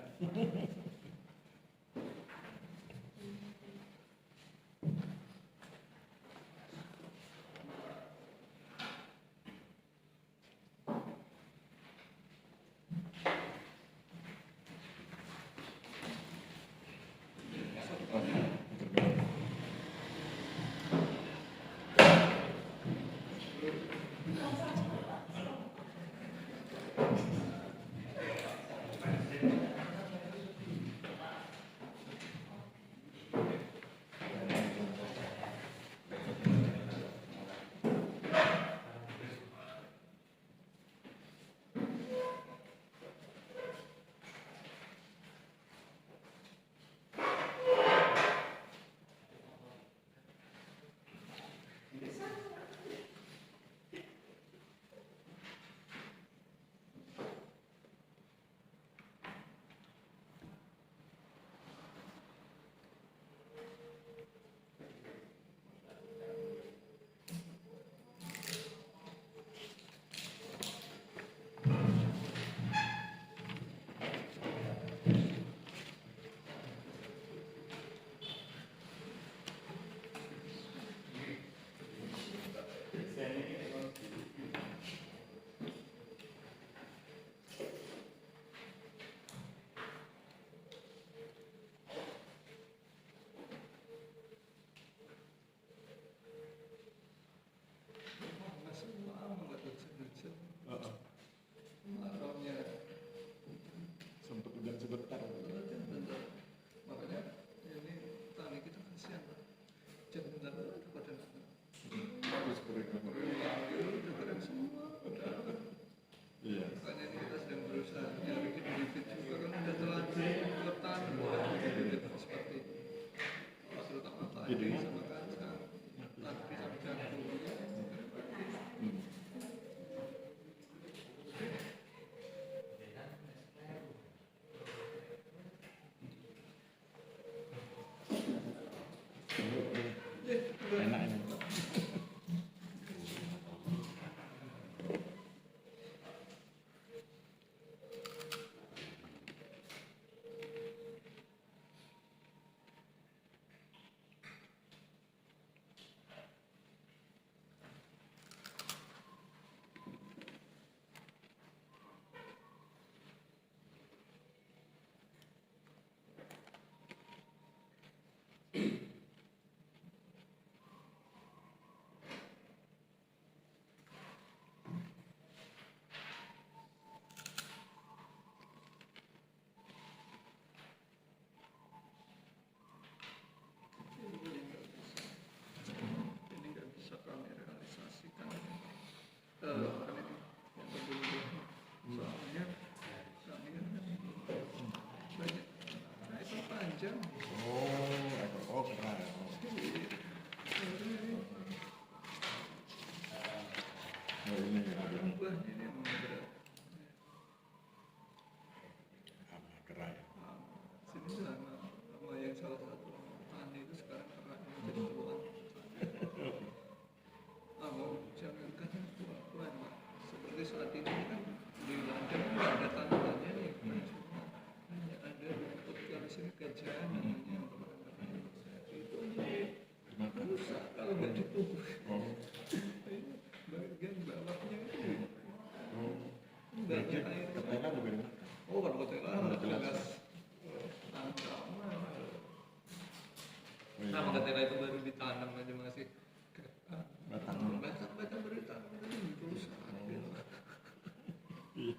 tidaknya air. Ketela juga ini. Oh, kalau ketela Udah jelas. jelas ancaman. Oh, iya. Nah, ketela itu baru ditanam aja masih Batang. batang baru ditanam aja rusak. Iya.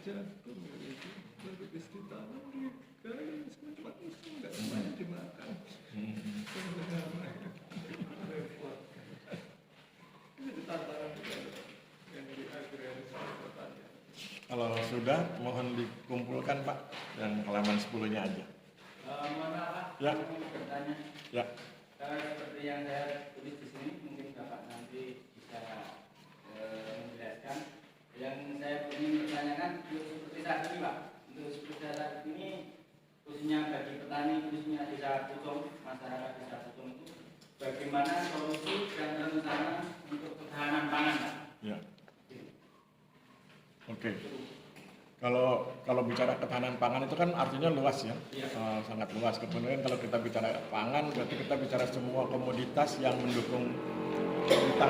Jagung itu baru habis ditanam digaring semua cuma iseng, nggak semuanya dimakan. Repot. Ini tantangan juga yang di agraris pertanian. Kalau sudah, mohon dikumpulkan Pak, yang halaman 10-nya aja. Mohon maaf Pak, Ya. saya mau bertanya. Ya. Seperti yang saya tulis di sini, mungkin Bapak nanti bisa menjelaskan. Yang saya ingin bertanyakan, untuk seperti saat ini Pak, untuk seperti saat ini, khususnya bagi petani, khususnya desa Pucung, masyarakat desa Pucung itu, bagaimana solusi dan rencana untuk ketahanan pangan Pak? Ya. Oke. Kalau bicara ketahanan pangan itu kan artinya luas ya, Iya. sangat luas. Kemudian kalau kita bicara pangan, berarti kita bicara semua komoditas yang mendukung kita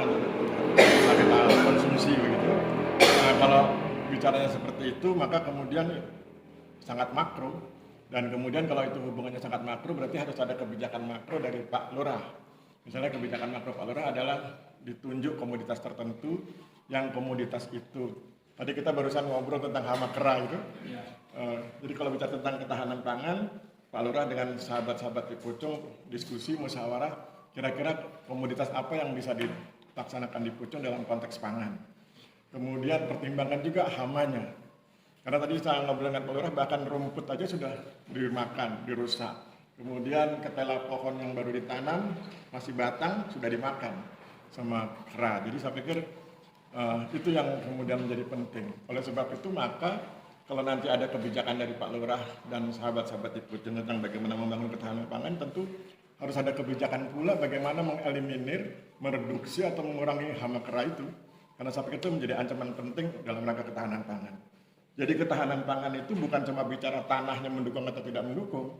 konsumsi begitu. Nah, kalau bicaranya seperti itu, maka kemudian sangat makro. Dan kemudian kalau itu hubungannya sangat makro, berarti harus ada kebijakan makro dari Pak Lurah. Misalnya kebijakan makro Pak Lurah adalah ditunjuk komoditas tertentu, yang komoditas itu tadi kita barusan ngobrol tentang hama kera itu. Ya. Jadi kalau bicara tentang ketahanan pangan, Pak Lurah dengan sahabat-sahabat di Pucung diskusi musyawarah kira-kira komoditas apa yang bisa dilaksanakan di Pucung dalam konteks pangan. Kemudian pertimbangkan juga hamanya. Karena tadi saya ngobrol dengan Pak Lurah, bahkan rumput aja sudah dimakan, dirusak. Kemudian ketela pohon yang baru ditanam masih batang sudah dimakan sama kera. Jadi saya pikir itu yang kemudian menjadi penting. Oleh sebab itu maka kalau nanti ada kebijakan dari Pak Lurah dan sahabat-sahabat di Pucung tentang bagaimana membangun ketahanan pangan, tentu harus ada kebijakan pula bagaimana mengeliminir, mereduksi atau mengurangi hama kera itu. Karena saya pikir itu menjadi ancaman penting dalam rangka ketahanan pangan. Jadi ketahanan pangan itu bukan cuma bicara tanahnya mendukung atau tidak mendukung,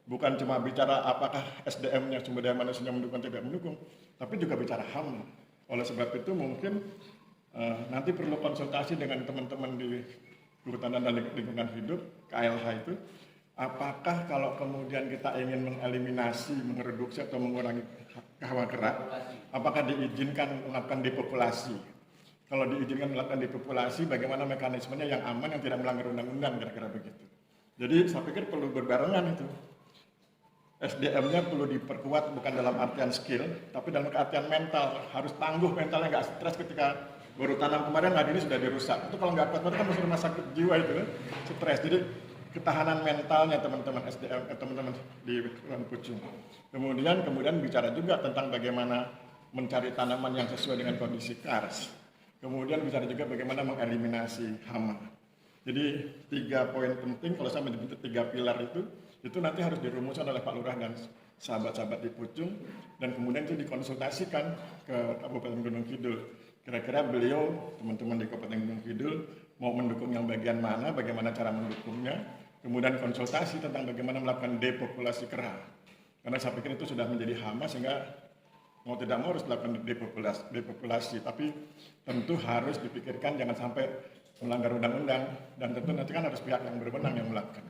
bukan cuma bicara apakah SDM-nya, sumber daya manusianya mendukung atau tidak mendukung, tapi juga bicara hama. Oleh sebab itu mungkin nanti perlu konsultasi dengan teman-teman di Kehutanan dan Lingkungan Hidup, KLH itu, apakah kalau kemudian kita ingin mengeliminasi, mereduksi atau mengurangi hama kera, apakah diizinkan melakukan depopulasi? Kalau diizinkan melakukan depopulasi, bagaimana mekanismenya yang aman, yang tidak melanggar undang-undang, kira-kira begitu. Jadi saya pikir perlu berbarengan itu. SDM-nya perlu diperkuat bukan dalam artian skill, tapi dalam artian mental. Harus tangguh mentalnya, nggak stres ketika baru tanam kemarin, hari ini sudah dirusak. Itu kalau nggak kuat, kan masuk rumah sakit jiwa itu kan, stres. Jadi ketahanan mentalnya teman-teman SDM, teman-teman di Pucung. Kemudian bicara juga tentang bagaimana mencari tanaman yang sesuai dengan kondisi kars. Kemudian bicara juga bagaimana mengeliminasi hama. Jadi 3 poin penting kalau saya menyebut 3 pilar itu nanti harus dirumuskan oleh Pak Lurah dan sahabat-sahabat di Pucung, dan kemudian itu dikonsultasikan ke Kabupaten Gunung Kidul. Kira-kira beliau, teman-teman di Kabupaten Gunung Kidul mau mendukung yang bagian mana, bagaimana cara mendukungnya, kemudian konsultasi tentang bagaimana melakukan depopulasi kera. Karena saya pikir itu sudah menjadi hama sehingga mau tidak mau harus dilakukan depopulasi, tapi tentu harus dipikirkan jangan sampai melanggar undang-undang, dan tentu nanti kan harus pihak yang berwenang yang melakukan.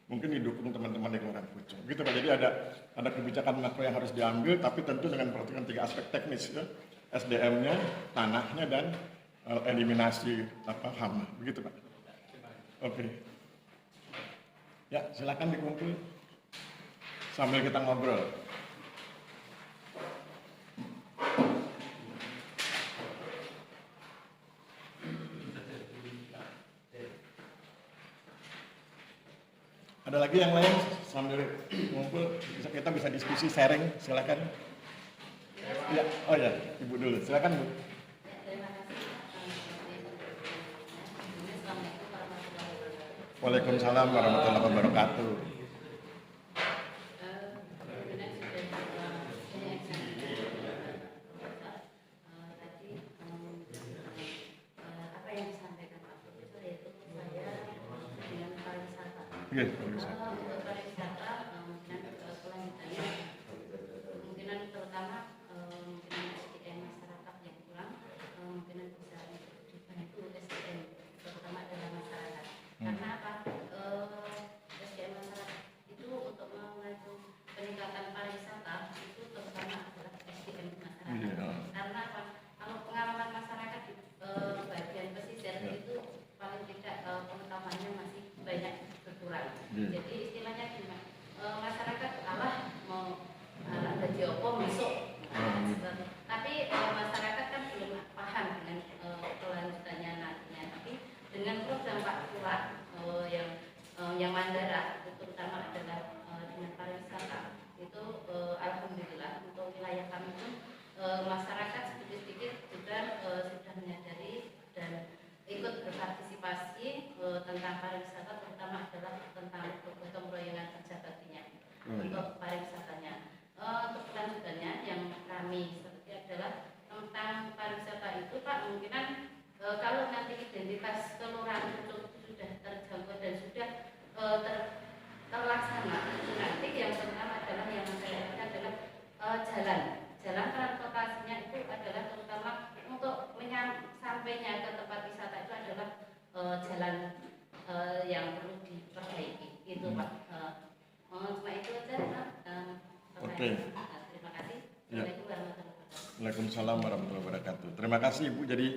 Mungkin didukung teman-teman di Kelurahan Pucung. Gitu Pak. Jadi ada kebijakan makro yang harus diambil, tapi tentu dengan perhatikan 3 aspek teknis ya. SDM-nya, tanahnya, dan eliminasi hama. Begitu Pak. Oke. Ya, silakan dikumpul sambil kita ngobrol. Ada lagi yang lain sambil ngumpul, kita bisa diskusi, sharing, silakan. Ya, oh ya, Ibu dulu, silakan Bu. Terima kasih Assalamualaikum warahmatullahi wabarakatuh. Waalaikumsalam warahmatullahi wabarakatuh. Kemudian sudah saya tadi apa yang disampaikan Pak Profesor, yaitu saya dengan pariwisata. Yes, Untuk pariwisata kelanjutannya kemungkinan terutama kemungkinan SDM masyarakat yang kurang, kemungkinan bisa dibantu SDM Jadi istilahnya gimana? Masyarakat Allah mau ada diopo masuk. Tapi masyarakat kan belum paham dengan kelanjutannya nantinya. Tapi dengan program Pak Lurah yang Mandara, terutama adalah dengan pariwisata, itu alhamdulillah untuk wilayah kami pun masyarakat sedikit-sedikit juga sudah menyadari dan ikut berpartisipasi tentang pariwisata, terutama adalah tentang gotong royongan kerja baktinya untuk pariwisatanya. Untuk kelanjutannya yang kami seperti adalah tentang pariwisata itu Pak, kemungkinan kalau nanti identitas kelurahan itu sudah terjangkau dan sudah terlaksana, itu nanti yang pertama adalah yang saya lihat adalah jalan transportasinya itu adalah terutama untuk sampainya ke tempat wisata itu adalah jalan yang perlu diperbaiki itu Pak. Cuma itu aja Pak. Oke. Terima kasih. Ya. Assalamualaikum warahmatullahi wabarakatuh. Waalaikumsalam warahmatullahi wabarakatuh. Terima kasih Ibu. Jadi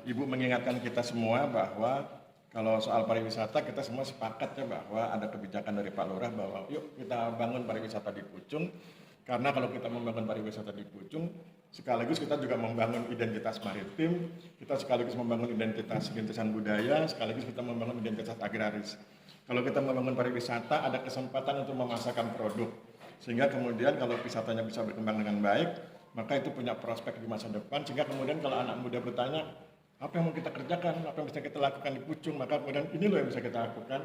Ibu mengingatkan kita semua bahwa kalau soal pariwisata kita semua sepakat ya bahwa ada kebijakan dari Pak Lurah bahwa yuk kita bangun pariwisata di Pucung. Karena kalau kita membangun pariwisata di Pucung, sekaligus kita juga membangun identitas maritim, kita sekaligus membangun identitas budaya, sekaligus kita membangun identitas agraris. Kalau kita membangun pariwisata, ada kesempatan untuk memasarkan produk. Sehingga kemudian kalau wisatanya bisa berkembang dengan baik, maka itu punya prospek di masa depan. Sehingga kemudian kalau anak muda bertanya, apa yang mau kita kerjakan, apa yang bisa kita lakukan di Pucung, maka kemudian ini loh yang bisa kita lakukan.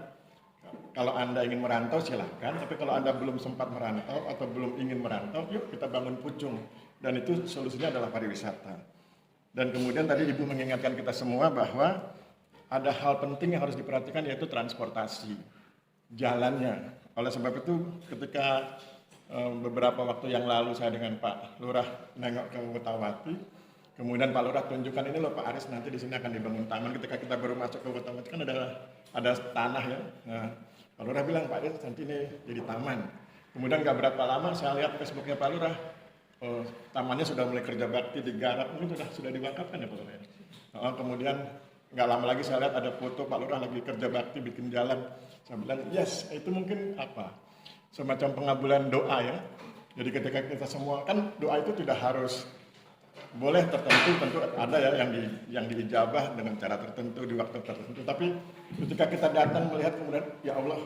Kalau Anda ingin merantau silahkan, tapi kalau Anda belum sempat merantau atau belum ingin merantau, yuk kita bangun Pucung. Dan itu solusinya adalah pariwisata. Dan kemudian tadi Ibu mengingatkan kita semua bahwa ada hal penting yang harus diperhatikan yaitu transportasi, jalannya. Oleh sebab itu ketika beberapa waktu yang lalu saya dengan Pak Lurah nengok ke Wetawati, kemudian Pak Lurah tunjukkan ini loh Pak Aris, nanti di sini akan dibangun taman. Ketika kita baru masuk ke Wetawati kan ada tanah ya. Nah, Pak Lurah bilang Pak Aris nanti ini jadi taman. Kemudian nggak berapa lama saya lihat Facebooknya Pak Lurah, tamannya sudah mulai kerja bakti digarap, ini sudah diwakafkan ya Pak Lurah. Kemudian nggak lama lagi saya lihat ada foto Pak Lurah lagi kerja bakti bikin jalan. Saya bilang yes, itu mungkin apa? Semacam pengabulan doa ya. Jadi ketika kita semua kan doa itu tidak harus boleh tertentu, tentu ada ya yang diijabah dengan cara tertentu di waktu tertentu. Tapi ketika kita datang melihat kemudian ya Allah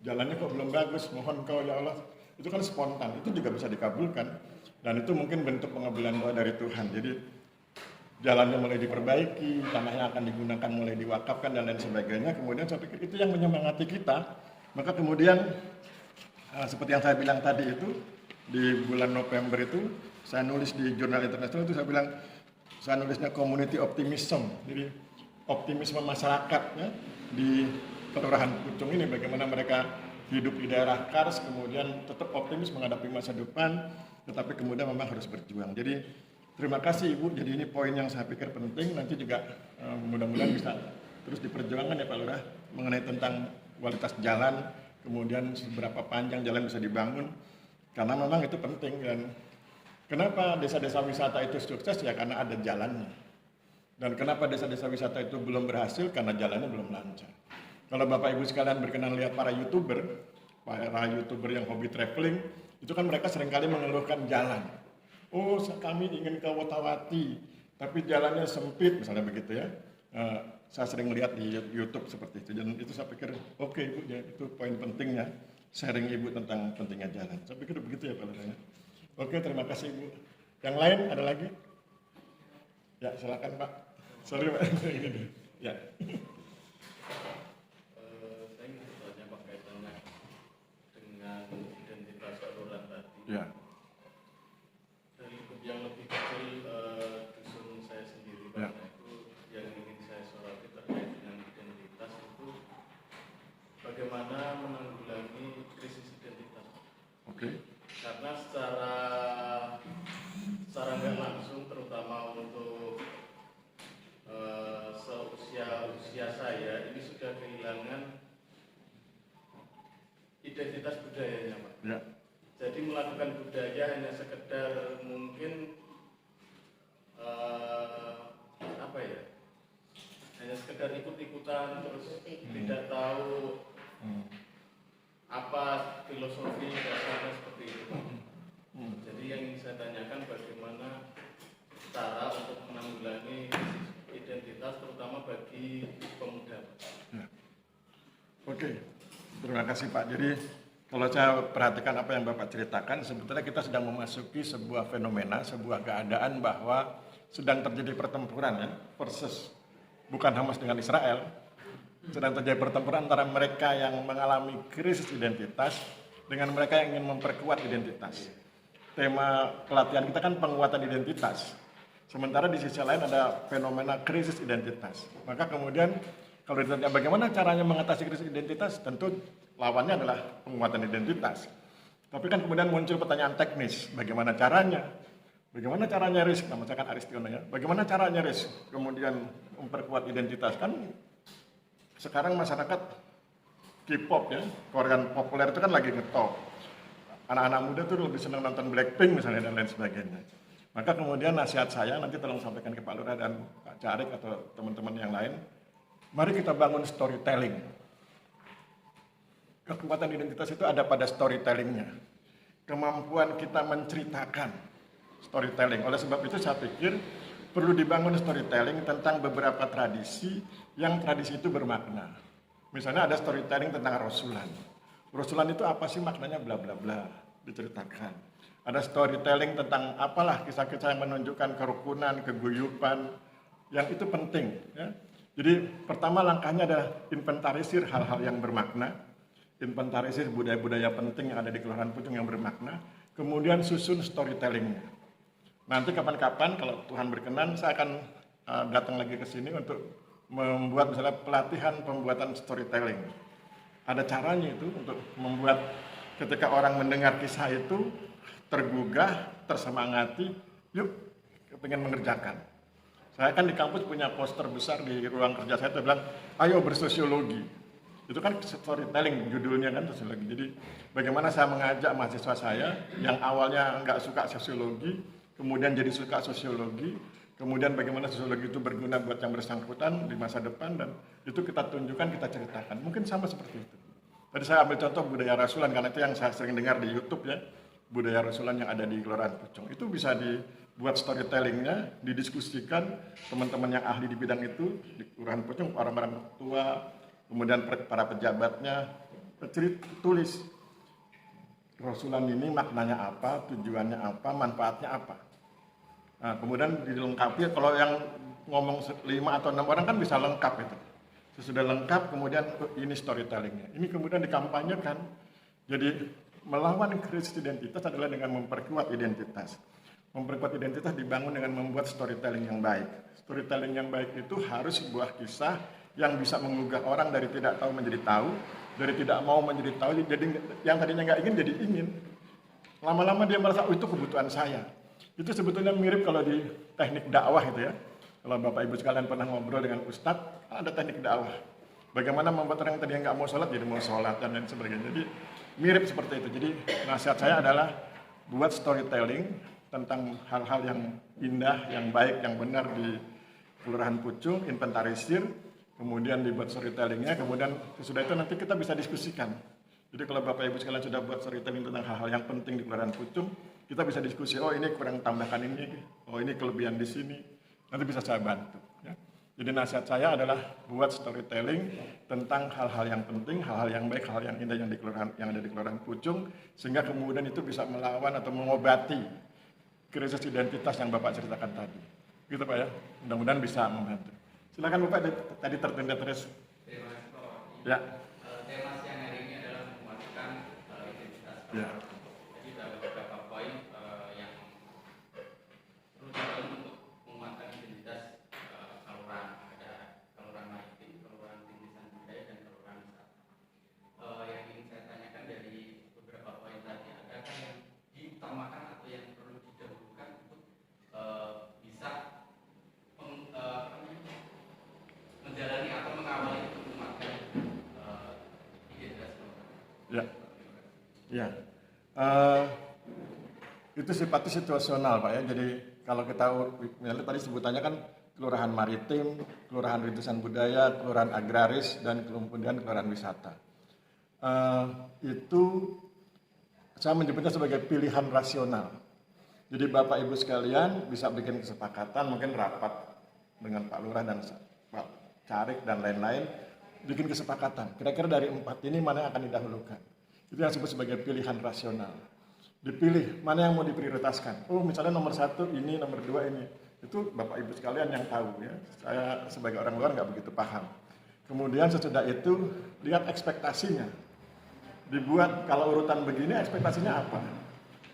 jalannya kok belum bagus, mohon kau ya Allah, itu kan spontan, itu juga bisa dikabulkan dan itu mungkin bentuk pengabulan doa dari Tuhan. Jadi jalannya mulai diperbaiki, tanahnya akan digunakan mulai diwakafkan dan lain sebagainya. Kemudian saya pikir itu yang menyemangati kita. Maka kemudian seperti yang saya bilang tadi itu, di bulan November itu, saya nulis di jurnal internasional itu saya nulisnya community optimism. Jadi optimisme masyarakat ya, di Kelurahan Pucung ini, bagaimana mereka hidup di daerah Kars, kemudian tetap optimis menghadapi masa depan, tetapi kemudian memang harus berjuang. Jadi terima kasih Ibu, jadi ini poin yang saya pikir penting, nanti juga mudah-mudahan bisa terus diperjuangkan ya Pak Lurah, mengenai tentang kualitas jalan, kemudian seberapa panjang jalan bisa dibangun, karena memang itu penting. Dan kenapa desa-desa wisata itu sukses ya karena ada jalannya. Dan kenapa desa-desa wisata itu belum berhasil karena jalannya belum lancar. Kalau Bapak Ibu sekalian berkenan lihat para YouTuber yang hobi traveling, itu kan mereka seringkali mengeluhkan jalan. Oh, kami ingin ke Wetawati, tapi jalannya sempit, misalnya begitu ya. Saya sering lihat di YouTube seperti itu, dan itu saya pikir, oke Ibu, ya, itu poin pentingnya, sharing Ibu tentang pentingnya jalan. Saya pikir begitu ya Pak Lurah. Oke, terima kasih Ibu. Yang lain ada lagi? Ya, silakan Pak. Sorry Pak. Ya. Saya ingin bertanya Pak kaitannya dengan identitas kelurahan tadi. Ya. Dari lingkup yang lebih kecil dusun saya sendiri Pak, Ya. itu yang ingin saya soroti terkait dengan identitas itu bagaimana menanggulangi krisis identitas. Oke. Karena secara nggak langsung, terutama untuk seusia saya ini sudah kehilangan identitas budayanya Pak. Ya. Jadi melakukan budaya hanya sekedar mungkin apa ya, hanya sekedar ikut-ikutan terus tidak tahu Apa filosofi dasarnya seperti itu? Jadi yang ingin saya tanyakan bagaimana cara untuk menanggulangi identitas terutama bagi pemuda. Oke, terima kasih Pak. Jadi kalau saya perhatikan apa yang Bapak ceritakan, sebetulnya kita sedang memasuki sebuah fenomena, sebuah keadaan bahwa sedang terjadi pertempuran ya, versus bukan Hamas dengan Israel, sedang terjadi pertempuran antara mereka yang mengalami krisis identitas dengan mereka yang ingin memperkuat identitas. Tema pelatihan kita kan penguatan identitas. Sementara di sisi lain ada fenomena krisis identitas. Maka kemudian kalau ditanya bagaimana caranya mengatasi krisis identitas, tentu lawannya adalah penguatan identitas. Tapi kan kemudian muncul pertanyaan teknis, bagaimana caranya? Bagaimana caranya Riz? Nah, misalkan Aristiono ya. Bagaimana caranya Riz? Kemudian memperkuat identitas. Kan sekarang masyarakat K-pop ya, Korean populer itu kan lagi ngetop. Anak-anak muda tuh lebih senang nonton Blackpink misalnya dan lain sebagainya. Maka kemudian nasihat saya nanti tolong sampaikan ke Pak Lurah dan Pak Carik atau teman-teman yang lain. Mari kita bangun storytelling. Kekuatan identitas itu ada pada storytellingnya. Kemampuan kita menceritakan storytelling. Oleh sebab itu saya pikir perlu dibangun storytelling tentang beberapa tradisi yang tradisi itu bermakna. Misalnya ada storytelling tentang Rasulan. Rasulan itu apa sih maknanya bla bla bla diceritakan. Ada storytelling tentang apalah kisah-kisah yang menunjukkan kerukunan, keguyupan yang itu penting ya. Jadi pertama langkahnya adalah inventarisir hal-hal yang bermakna, inventarisir budaya-budaya penting yang ada di Kelurahan Pucung yang bermakna, kemudian susun storytellingnya. Nanti kapan-kapan kalau Tuhan berkenan saya akan datang lagi ke sini untuk membuat misalnya pelatihan pembuatan storytelling. Ada caranya itu untuk membuat ketika orang mendengar kisah itu tergugah, tersemangati, yuk kepingin mengerjakan. Saya kan di kampus punya poster besar di ruang kerja saya, bilang, ayo bersosiologi. Itu kan storytelling, judulnya kan sosiologi. Jadi bagaimana saya mengajak mahasiswa saya yang awalnya nggak suka sosiologi, kemudian jadi suka sosiologi, kemudian bagaimana sosiologi itu berguna buat yang bersangkutan di masa depan, dan itu kita tunjukkan, kita ceritakan. Mungkin sama seperti itu. Tadi saya ambil contoh budaya Rasulan, karena itu yang saya sering dengar di YouTube ya, budaya Rasulan yang ada di Kelurahan Pucung. Itu bisa dibuat storytellingnya, didiskusikan teman-teman yang ahli di bidang itu di Kelurahan Pucung, orang-orang tua, kemudian para pejabatnya, tulis Rasulan ini maknanya apa, tujuannya apa, manfaatnya apa. Nah, kemudian dilengkapi, kalau yang ngomong 5 atau 6 orang kan bisa lengkap itu. Sesudah lengkap, kemudian ini storytellingnya. Ini kemudian dikampanyekan. Jadi melawan krisis identitas adalah dengan memperkuat identitas. Memperkuat identitas dibangun dengan membuat storytelling yang baik. Storytelling yang baik itu harus sebuah kisah yang bisa menggugah orang dari tidak tahu menjadi tahu, dari tidak mau menjadi tahu, jadi yang tadinya nggak ingin jadi ingin. Lama-lama dia merasa, oh itu kebutuhan saya. Itu sebetulnya mirip kalau di teknik dakwah itu ya. Kalau Bapak Ibu sekalian pernah ngobrol dengan Ustadz, ada teknik dakwah. Bagaimana membuat orang yang tadinya nggak mau sholat jadi mau sholat dan lain sebagainya. Jadi mirip seperti itu. Jadi nasihat saya adalah buat storytelling tentang hal-hal yang indah, yang baik, yang benar di Kelurahan Pucung, inventarisir, kemudian dibuat storytellingnya, kemudian sesudah itu nanti kita bisa diskusikan. Jadi kalau Bapak Ibu sekalian sudah buat storytelling tentang hal-hal yang penting di Kelurahan Pucung, kita bisa diskusi, oh ini kurang tambahkan ini, oh ini kelebihan di sini, nanti bisa saya bantu. Ya. Jadi nasihat saya adalah buat storytelling tentang hal-hal yang penting, hal-hal yang baik, hal yang indah yang ada di Kelurahan Pucung, sehingga kemudian itu bisa melawan atau mengobati krisis identitas yang Bapak ceritakan tadi. Gitu Pak ya, mudah-mudahan bisa membantu. Silakan Bapak, tadi tertunda terus. Terima kasih Pak. Ya. Tema siang hari ini adalah menguatkan identitas. Ya. Jadi ada beberapa poin yang perlu dibangun untuk menguatkan identitas kelurahan. Ada kelurahan maritim, kelurahan rintisan budaya, dan kelurahan wisata. Yang ingin saya tanyakan dari beberapa poin tadi, adakah yang diutamakan atau yang perlu didahulukan untuk bisa menjalani atau mengawali menguatkan identitas kelurahan? Ya. Ya. Itu sifatnya situasional Pak ya. Jadi kalau kita misalnya tadi sebutannya kan kelurahan maritim, kelurahan rintisan budaya, kelurahan agraris, dan kemudian kelurahan wisata. itu saya menyebutnya sebagai pilihan rasional. Jadi Bapak Ibu sekalian bisa bikin kesepakatan, mungkin rapat dengan Pak Lurah dan Pak Carik dan lain-lain, bikin kesepakatan. Kira-kira dari 4 ini mana yang akan didahulukan. Itu yang disebut sebagai pilihan rasional. Dipilih mana yang mau diprioritaskan. Oh misalnya nomor 1 ini, nomor 2 ini. Itu Bapak Ibu sekalian yang tahu ya. Saya sebagai orang luar nggak begitu paham. Kemudian sesudah itu lihat ekspektasinya. Dibuat kalau urutan begini ekspektasinya apa?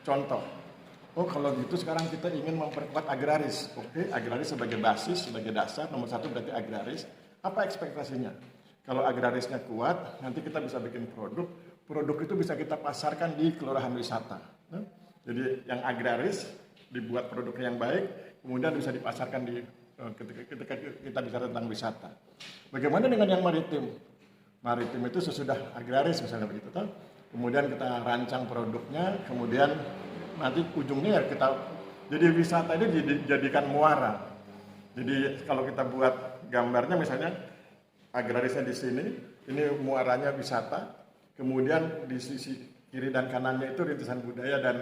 Contoh. Oh kalau gitu sekarang kita ingin memperkuat agraris. Oke, agraris sebagai basis, sebagai dasar. Nomor 1 berarti agraris. Apa ekspektasinya? Kalau agrarisnya kuat, nanti kita bisa bikin produk. Produk itu bisa kita pasarkan di kelurahan wisata. Jadi yang agraris dibuat produknya yang baik, kemudian bisa dipasarkan di ketika kita bicara tentang wisata. Bagaimana dengan yang maritim? Maritim itu sesudah agraris misalnya begitu, kan? Kemudian kita rancang produknya, kemudian nanti ujungnya ya kita jadi wisata itu dijadikan muara. Jadi kalau kita buat gambarnya misalnya agrarisnya di sini, ini muaranya wisata, kemudian di sisi kiri dan kanannya itu rintisan budaya dan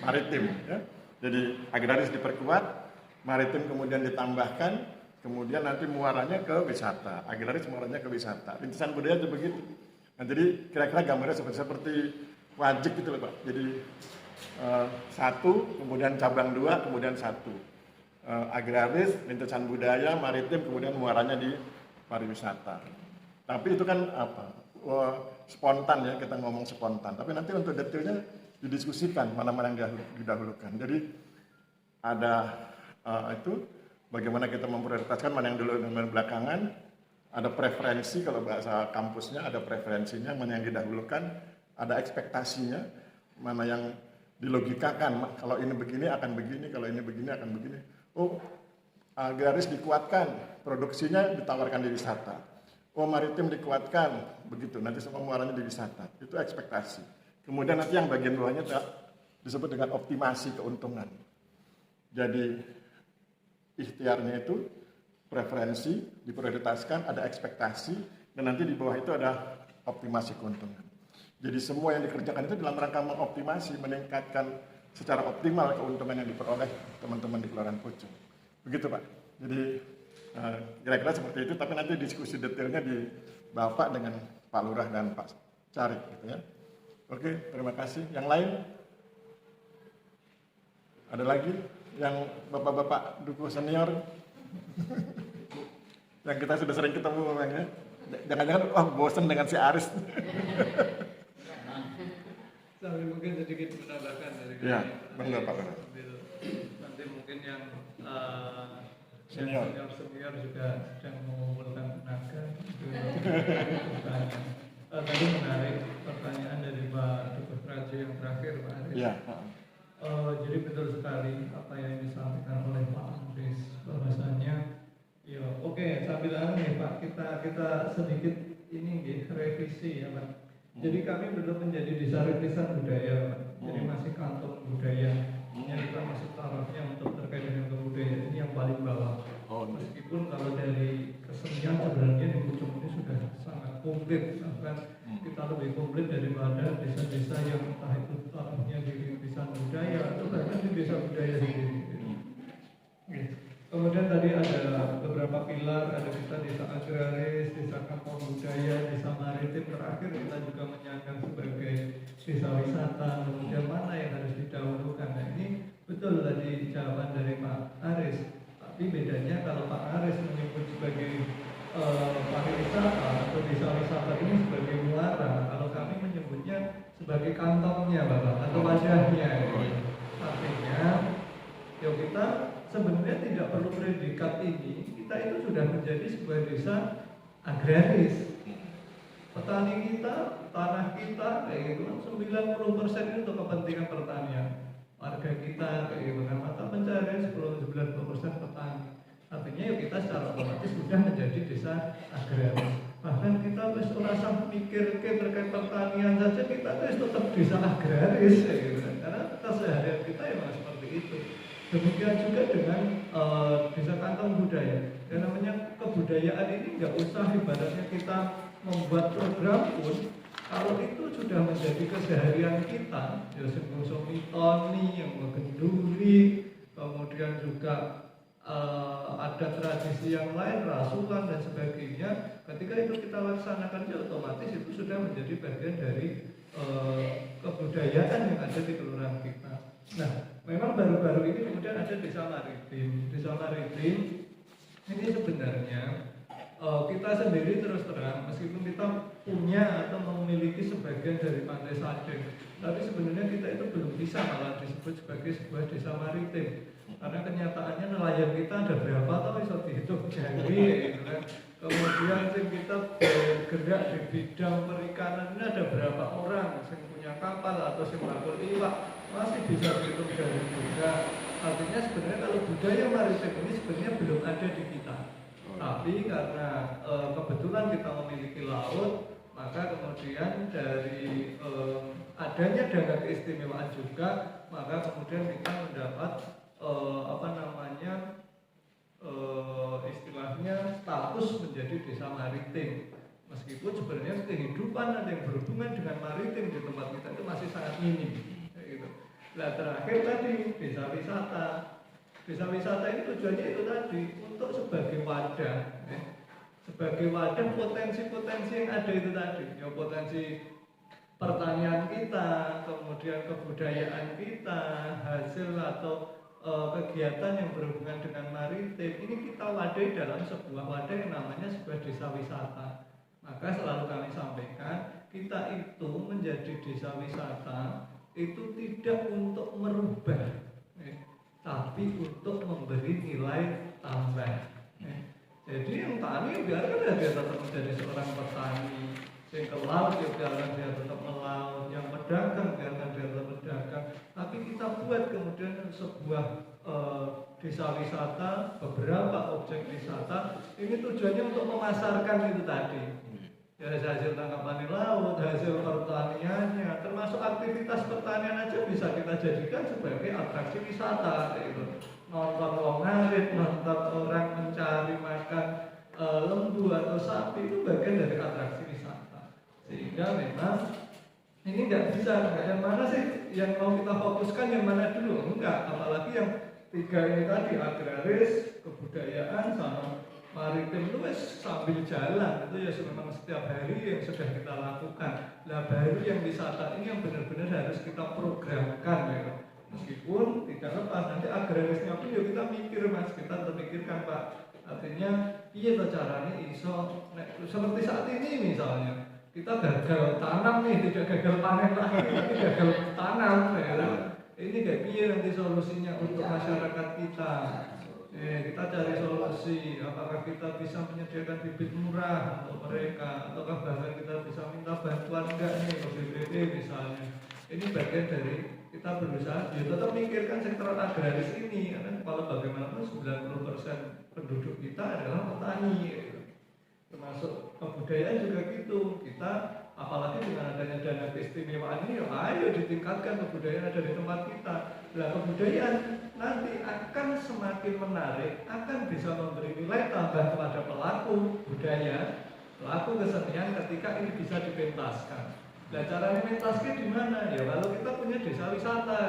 maritim. Ya. Jadi agraris diperkuat, maritim kemudian ditambahkan, kemudian nanti muaranya ke wisata, agraris muaranya ke wisata, rintisan budaya juga begitu. Nah, jadi kira-kira gambarnya seperti wajib gitu loh Pak. Jadi 1, kemudian cabang 2, kemudian 1. Agraris, rintisan budaya, maritim, kemudian muaranya di pariwisata. Tapi itu kan spontan ya, kita ngomong spontan. Tapi nanti untuk detailnya didiskusikan mana-mana yang didahulukan. Jadi ada itu bagaimana kita memprioritaskan mana yang dulu dan mana yang belakangan. Ada preferensi kalau bahasa kampusnya, ada preferensinya mana yang didahulukan, ada ekspektasinya, mana yang dilogikakan. Kalau ini begini akan begini, kalau ini begini akan begini. Oh, agraris dikuatkan, produksinya ditawarkan di wisata. Oh, maritim dikuatkan, begitu. Nanti semua muaranya di wisata. Itu ekspektasi. Kemudian nanti yang bagian bawahnya disebut dengan optimasi keuntungan. Jadi ikhtiarnya itu preferensi, diprioritaskan, ada ekspektasi, dan nanti di bawah itu ada optimasi keuntungan. Jadi semua yang dikerjakan itu dalam rangka mengoptimasi, meningkatkan secara optimal keuntungan yang diperoleh teman-teman di Kelurahan Pucung. Begitu Pak. Jadi kira-kira seperti itu, tapi nanti diskusi detailnya di Bapak dengan Pak Lurah dan Pak Carik gitu ya. Oke, terima kasih. Yang lain? Ada lagi? Yang Bapak-bapak duku senior? Yang kita sudah sering ketemu memangnya? Jangan-jangan, bosan dengan si Aris. Sambil mungkin sedikit menambahkan dari ya, bangga Pak. Nanti mungkin yang senior juga sedang mengumpulkan tenaga. Tadi menarik pertanyaan dari Pak Dr. Raja yang terakhir Pak Aris. Ya. Jadi betul sekali apa yang disampaikan oleh Pak Andres bahwasanya ya oke, sambil nih Pak kita sedikit ini revisi ya Pak. Jadi kami belum menjadi desa rintisan budaya Pak. Jadi masih kantong budaya. Yang kita masuk tarafnya untuk terkait dengan kebudayaan ini yang paling bawah. Meskipun kalau dari kesenian sebenarnya di Pucung ini sudah sangat komplit, bahkan kita lebih komplit daripada desa-desa yang entah itu tarafnya di rintisan budaya atau bahkan di desa budaya sendiri. Kemudian tadi ada beberapa pilar, ada kita desa agraris, desa kampung budaya, desa maritim, terakhir kita juga menyangka sebagai desa wisata. Kemudian mana yang harus didahulukan? Nah ini betul tadi jawaban dari Pak Aris. Tapi bedanya kalau Pak Aris menyebut sebagai pariwisata atau desa wisata ini sebagai muara, kalau kami menyebutnya sebagai kantongnya Bapak atau wajahnya. Artinya, ya kita sebenarnya tidak perlu predikat ini, kita itu sudah menjadi sebuah desa agraris. Petani kita, tanah kita, kayak gitu, 90% itu untuk kepentingan pertanian. Warga kita, kayak gitu, mata pencarian 90% petani. Artinya ya kita secara otomatis sudah menjadi desa agraris. Bahkan kita wis rasa mikir terkait pertanian saja, kita wis tetap desa agraris, kayak gitu. Karena keseharian kita memang seperti itu. Demikian juga dengan desa kantong budaya. Dan namanya kebudayaan ini nggak usah ibaratnya kita membuat program pun, kalau itu sudah menjadi keseharian kita, ya sing mitoni, yang mengenduri, kemudian juga ada tradisi yang lain, rasulan dan sebagainya. Ketika itu kita laksanakan, ya otomatis itu sudah menjadi bagian dari kebudayaan yang ada di kelurahan kita. Nah, memang baru-baru ini kemudian ada desa maritim. Desa maritim ini sebenarnya kita sendiri terus terang, meskipun kita punya atau memiliki sebagian dari Pantai Sadeng, tapi sebenarnya kita itu belum bisa malah disebut sebagai sebuah desa maritim. Karena kenyataannya nelayan kita ada berapa tahu bisa dihitung jari gitu kan. Kemudian kita bergerak di bidang perikanan ini ada berapa orang yang punya kapal atau yang bakul iwak, masih bisa dihitung jari juga. Artinya sebenarnya kalau budaya maritim ini sebenarnya belum ada di kita. Tapi karena kebetulan kita memiliki laut, maka kemudian dari adanya dana keistimewaan juga, maka kemudian kita mendapat istilahnya status menjadi desa maritim. Meskipun sebenarnya kehidupan yang berhubungan dengan maritim di tempat kita itu masih sangat minim. Gitu. Nah, terakhir tadi desa wisata. Desa wisata ini tujuannya itu tadi untuk sebagai wadah, sebagai wadah potensi-potensi yang ada itu tadi, ya potensi pertanian kita, kemudian kebudayaan kita, hasil atau kegiatan yang berhubungan dengan maritim ini kita wadahi dalam sebuah wadah yang namanya sebuah desa wisata. Maka selalu kami sampaikan, kita itu menjadi desa wisata itu tidak untuk merubah, tapi untuk memberi nilai tambah. Jadi yang tani biarkan dia tetap menjadi seorang petani, yang ke laut ya biarkan dia tetap melaut, yang pedagang biarkan dia tetap berdagang. Tapi kita buat kemudian sebuah desa wisata, beberapa objek wisata, ini tujuannya untuk memasarkan itu tadi. Ya, hasil tangkapan di laut, hasil pertaniannya, termasuk aktivitas pertanian aja bisa kita jadikan sebagai atraksi wisata, gitu. Nonton wong ngarit, nonton orang mencari makan lembu atau sapi itu bagian dari atraksi wisata. Sehingga memang ini nggak bisa, yang mana sih yang mau kita fokuskan yang mana dulu? Enggak, apalagi yang tiga ini tadi, agraris, kebudayaan, sama maritim itu sambil jalan, itu ya memang setiap hari yang sudah kita lakukan. Nah, baru yang wisata ini yang benar-benar harus kita programkan, ya. Meskipun tidak lepas nanti agrarisnya pun ya kita mikir, Mas, kita terpikirkan, Pak. Artinya iya caranya iso seperti saat ini misalnya kita gagal tanam nih, tidak gagal panen lagi, tapi gagal tanam, ya. Ini kayak piye nanti solusinya untuk masyarakat kita. Kita cari solusi, apakah kita bisa menyediakan bibit murah untuk mereka, ataukah bahkan kita bisa minta bantuan enggak nih ke BPD misalnya. Ini bagian dari kita berusaha, ya tetap mikirkan sektor agraris ini, karena kalau bagaimanapun 90% penduduk kita adalah petani, termasuk kebudayaan juga gitu. Kita apalagi dengan adanya dana keistimewaan ini, ayo ditingkatkan kebudayaan ada di tempat kita. Nah, kebudayaan nanti akan semakin menarik, akan bisa memberi nilai tambah kepada pelaku budaya, pelaku kesenian ketika ini bisa dipentaskan. Nah, cara dipentaskan di mana? Ya kalau kita punya desa wisata,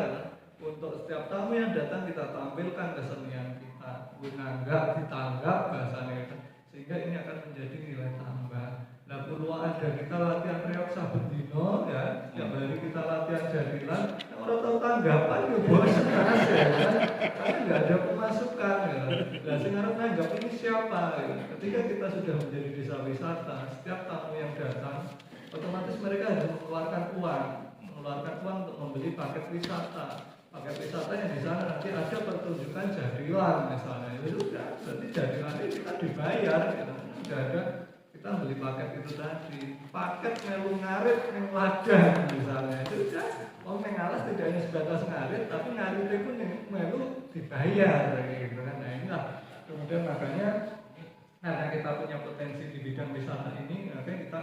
untuk setiap tamu yang datang kita tampilkan kesenian kita, gunanggak, ditanggap bahasanya, sehingga ini akan menjadi nilai tambah. Nah, puluhan ada kita latihan reok saben dino, ya, setiap hari kita latihan jadilan. Orang tahu tanggapan ya bosan ya, kan? Karena nggak ada pemasukan, ya. Nah, sekarang tanggap ini siapa? Ya? Ketika kita sudah menjadi desa wisata, setiap tamu yang datang, otomatis mereka harus mengeluarkan uang untuk membeli paket wisata. Paket wisata yang di sana nanti ada pertunjukan jadilan misalnya, itu sudah, berarti jadilan ini kita dibayar, gitu. Sudah ada. Kita beli paket itu tadi, paket melu ngarit yang ladang misalnya, itu sudah, yang alas tidak hanya sebatas ngarit, tapi ngarit pun yang melu dibayar, gitu kan. Nah, inilah kemudian makanya karena kita punya potensi di bidang wisata ini, makanya kita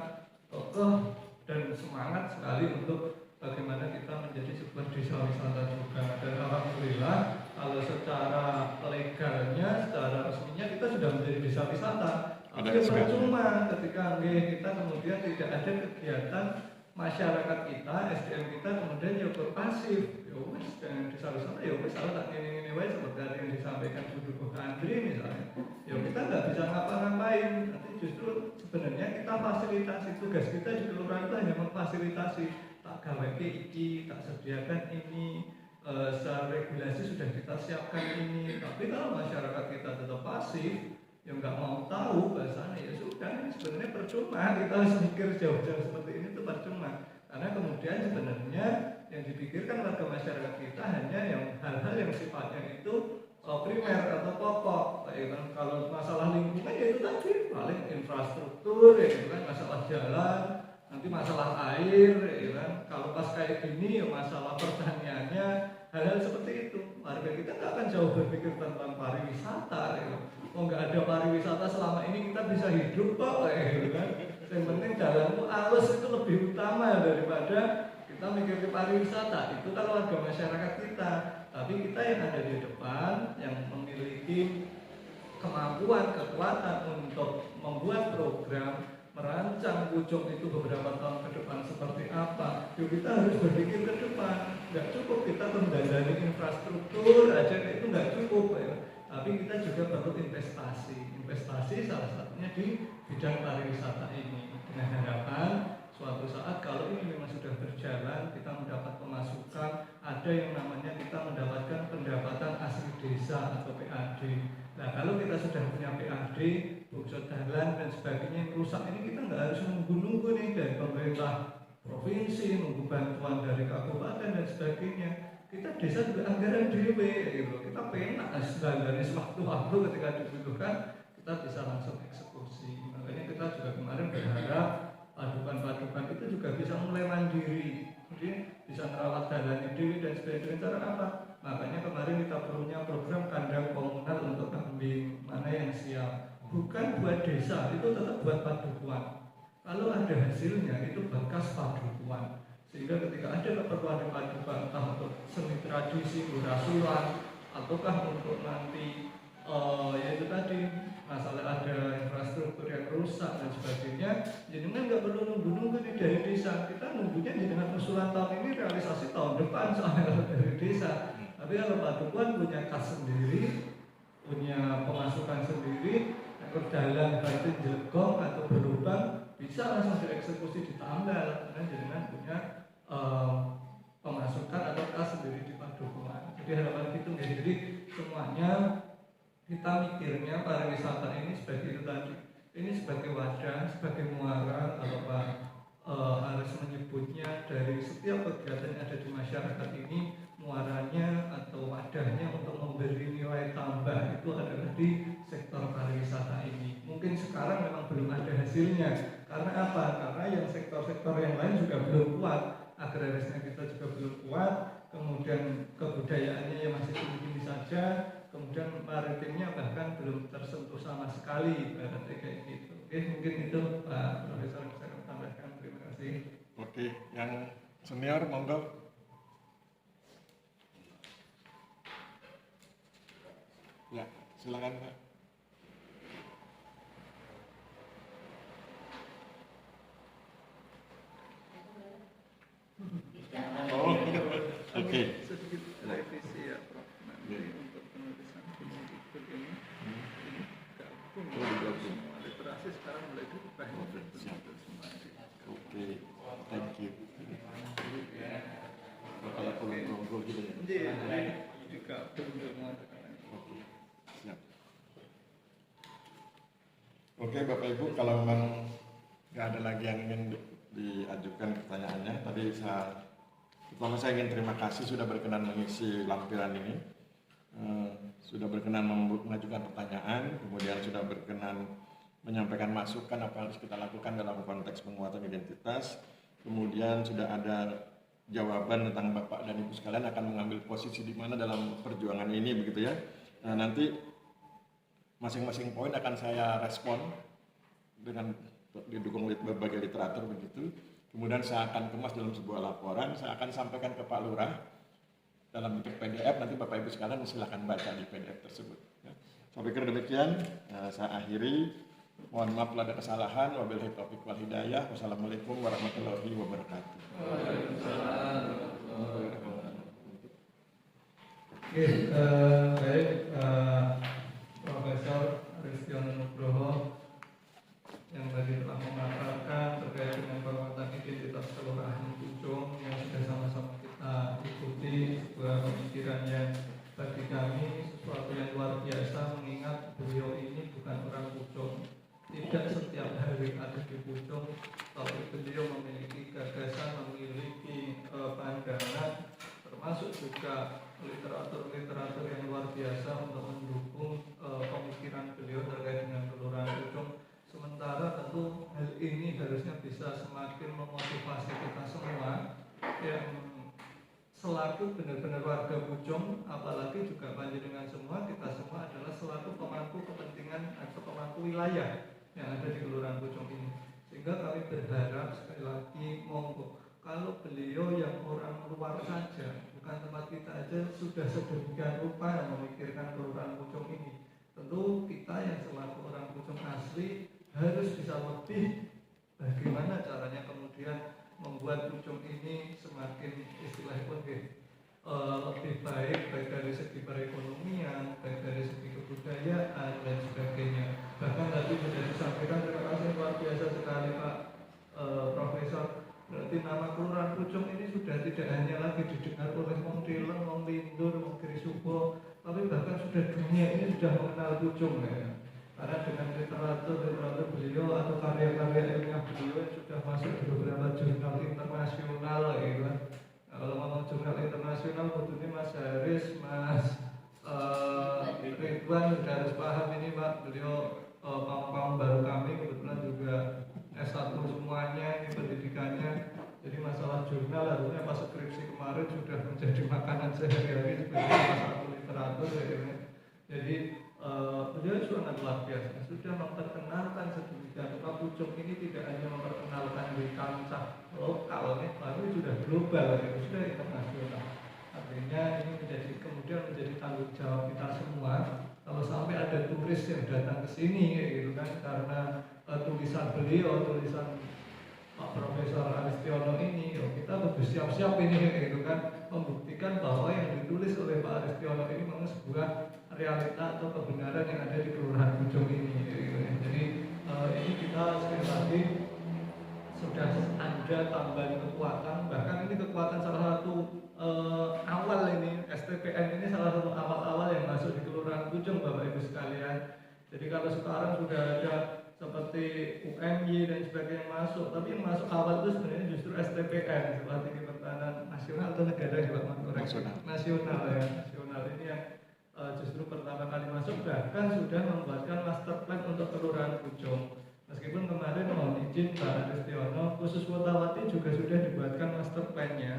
kokoh dan semangat sekali untuk bagaimana kita menjadi sebuah desa wisata juga. Dan alhamdulillah kalau secara legalnya, secara resminya kita sudah menjadi desa wisata. Tapi percuma ketika kita kemudian tidak ada kegiatan masyarakat kita, SDM kita kemudian ya pasif. Ya wes dengan desa wisata ya wes kalau tak ini wae seperti yang disampaikan Bu Andri misalnya. Ya kita nggak bisa ngapa-ngapain. Nanti justru sebenarnya kita fasilitasi, tugas kita di kelurahan itu hanya memfasilitasi. Tak gawe iki, tak sediakan ini, secara regulasi sudah kita siapkan ini. Tapi kalau masyarakat kita tetap pasif, yang nggak mau tahu bahasanya, ya sudah, ini sebenarnya percuma. Kita harus mikir jauh-jauh seperti ini itu percuma. Karena kemudian sebenarnya yang dipikirkan warga masyarakat kita hanya yang hal-hal yang sifatnya itu primer atau pokok. Ya kan? Kalau masalah lingkungan ya itu tadi paling infrastruktur, ya itu kan masalah jalan, nanti masalah air, ya kan? Kalau pas kayak gini ya masalah pertaniannya, hal-hal seperti itu. Warga kita nggak akan jauh berpikir tentang pariwisata, ya kan? Oh nggak ada pariwisata selama ini kita bisa hidup kok, ya kan? Yang penting jalanmu halus itu lebih utama daripada kita mikir ke pariwisata. Itu kalau warga masyarakat kita. Tapi kita yang ada di depan, yang memiliki kemampuan, kekuatan untuk membuat program, merancang Pucung itu beberapa tahun ke depan seperti apa, yuk kita harus berpikir ke depan. Nggak cukup kita mendandani infrastruktur aja, itu nggak cukup ya. Tapi kita juga perlu investasi salah satunya di bidang pariwisata ini. Dengan harapan suatu saat kalau ini memang sudah berjalan, kita mendapat pemasukan, ada yang namanya kita mendapatkan pendapatan asli desa atau PAD. Nah kalau kita sudah punya PAD, bukti jalan dan sebagainya yang rusak ini, kita nggak harus nunggu-nunggu nih dari pemerintah provinsi, nunggu bantuan dari kabupaten dan sebagainya. Kita desa juga anggaran dewe, gitu. Kita penak anggarannya sewaktu-waktu ketika dibutuhkan, kita bisa langsung eksekusi. Makanya kita juga kemarin berharap padukan-padukan itu juga bisa mulai mandiri, jadi bisa merawat jalan dewe dan sebagainya. Cara apa? Makanya kemarin kita punya program kandang komunal untuk kambing, mana yang siap. Bukan buat desa, itu tetap buat padukuan. Kalau ada hasilnya itu bekas padukuan. Sehingga ketika ada keperluan di padukuan, entah untuk seni tradisi, rasulan, ataukah untuk nanti yaitu tadi masalah ada infrastruktur yang rusak dan sebagainya, jadi kan nggak perlu nunggu-nunggu nih dari desa. Kita nunggunya dengan usulan tahun ini, realisasi tahun depan soalnya dari desa. Tapi kalau padukuan punya kas sendiri, punya pemasukan sendiri, jalan bantu jelgong atau berlubang, bisa langsung dieksekusi di tanggal, karena jangan punya pemasukan atau kas sendiri di padukuan. Jadi harapan itu ya, jadi semuanya kita mikirnya pariwisata ini sebagai itu tadi, ini sebagai wadah, sebagai muara, kalau Pak harus menyebutnya, dari setiap kegiatan yang ada di masyarakat ini, muaranya atau wadahnya untuk memberi nilai tambah itu adalah di sektor pariwisata ini. Mungkin sekarang memang belum ada hasilnya. Karena apa? Karena yang sektor-sektor yang lain juga belum kuat, agrarisnya kita juga belum kuat, kemudian kebudayaannya yang masih tinggi saja, kemudian maritimnya bahkan belum tersentuh sama sekali, berarti kayak gitu. Oke, mungkin itu Pak Profesor bisa kami tambahkan. Terima kasih. Oke, yang senior monggo. Ya, silakan Pak. Oh, oke. Sedikit revisi ya Prof. Nanti untuk penulisan Kemendikbud ini gabung semua literasi sekarang mulai dirubah. Oke, thank you. Kalau monggo gitu ya. Jadi digabung semua. Oke, siap. Oke Bapak Ibu, kalau memang nggak ada lagi yang ingin diajukan pertanyaannya, tadi pertama saya ingin terima kasih sudah berkenan mengisi lampiran ini, sudah berkenan mengajukan pertanyaan, kemudian sudah berkenan menyampaikan masukan apa yang harus kita lakukan dalam konteks penguatan identitas, kemudian sudah ada jawaban tentang Bapak dan Ibu sekalian akan mengambil posisi di mana dalam perjuangan ini, begitu ya. Nah, nanti masing-masing poin akan saya respon dengan didukung berbagai literatur begitu. Kemudian saya akan kemas dalam sebuah laporan, saya akan sampaikan ke Pak Lurah. dalam bentuk PDF. Nanti Bapak Ibu sekalian silakan baca di PDF tersebut. Ya. Saya pikir demikian. Saya akhiri. Mohon maaf kalau ada kesalahan. Wabillahi taufiq wal hidayah. Wassalamualaikum warahmatullahi wabarakatuh. Oke, baik, Profesor Aristiono Nugroho yang tadi telah memaparkan terkait dengan penguatan identitas kelurahan Pucung yang sudah sama-sama kita ikuti, sebuah pemikiran yang bagi kami sesuatu yang luar biasa, mengingat beliau ini bukan orang Pucung, tidak setiap hari ada di Pucung, tapi beliau memiliki gagasan, memiliki pandangan, termasuk juga literatur yang luar biasa untuk mendukung pemikiran beliau terkait dengan kelurahan Pucung. Sementara tentu hal ini harusnya bisa semakin memotivasi kita semua yang selaku benar-benar warga Pucung, apalagi juga panjenengan semua, kita semua adalah selaku pemangku kepentingan atau pemangku wilayah yang ada di kelurahan Pucung ini. Sehingga kami berharap sekali lagi, monggo kalau beliau yang orang luar saja, bukan tempat kita aja, sudah sedemikian rupa yang memikirkan kelurahan Pucung ini, tentu kita yang selaku orang Pucung asli harus bisa lebih bagaimana caranya kemudian membuat Pucung ini semakin istilahnya pun lebih baik dari segi perekonomian, baik dari segi kebudayaan dan sebagainya. Bahkan tadi sudah disampaikan, terima kasih luar biasa sekali Pak Profesor. Berarti nama kelurahan Pucung ini sudah tidak hanya lagi didengar oleh Wong Dileng, Wong Lindur, Wong Grisubo, tapi bahkan sudah dunia ini sudah mengenal Pucung ya. Karena dengan literatur beliau atau karya-karya ilmiah beliau yang sudah masuk di beberapa jurnal internasional gitu kan. Kalau ngomong jurnal internasional tentunya Mas Haris, Mas Ridwan sudah harus paham ini Pak. Beliau kaum baru kami kebetulan juga S1 semuanya ini pendidikannya. Jadi masalah jurnal harusnya pas skripsi kemarin sudah menjadi makanan sehari-hari sebagai masalah literatur ya. Jadi beliau sangat luar biasa, sudah memperkenalkan sedemikian rupa Pucung ini tidak hanya memperkenalkan di kancah lokal, tapi sudah global, sudah internasional. Artinya ini kemudian menjadi tanggung jawab kita semua. Kalau sampai ada turis yang datang ke sini, gitu kan, karena tulisan beliau, tulisan Pak Profesor Aristiono ini, kita harus siap-siap ini, gitu kan, membuktikan bahwa yang ditulis oleh Pak Aristiono ini memang sebuah realita atau kebenaran yang ada di kelurahan Pucung ini. Gitu. Jadi ini kita sekali lagi sudah ada tambahan kekuatan, bahkan ini kekuatan salah satu awal ini, STPN ini salah satu awal-awal yang masuk di kelurahan Pucung Bapak Ibu sekalian. Jadi kalau sekarang sudah ada seperti UMY dan sebagainya yang masuk, tapi yang masuk awal itu sebenarnya justru STPN, Strategi Pertahanan Nasional atau negara ya Pak Nasional ya, nasional ini yang justru pertama kali masuk, bahkan sudah membuatkan master plan untuk kelurahan Pucung. Meskipun kemarin mohon izin Pak Aristiono, khusus Wotawati juga sudah dibuatkan master plan-nya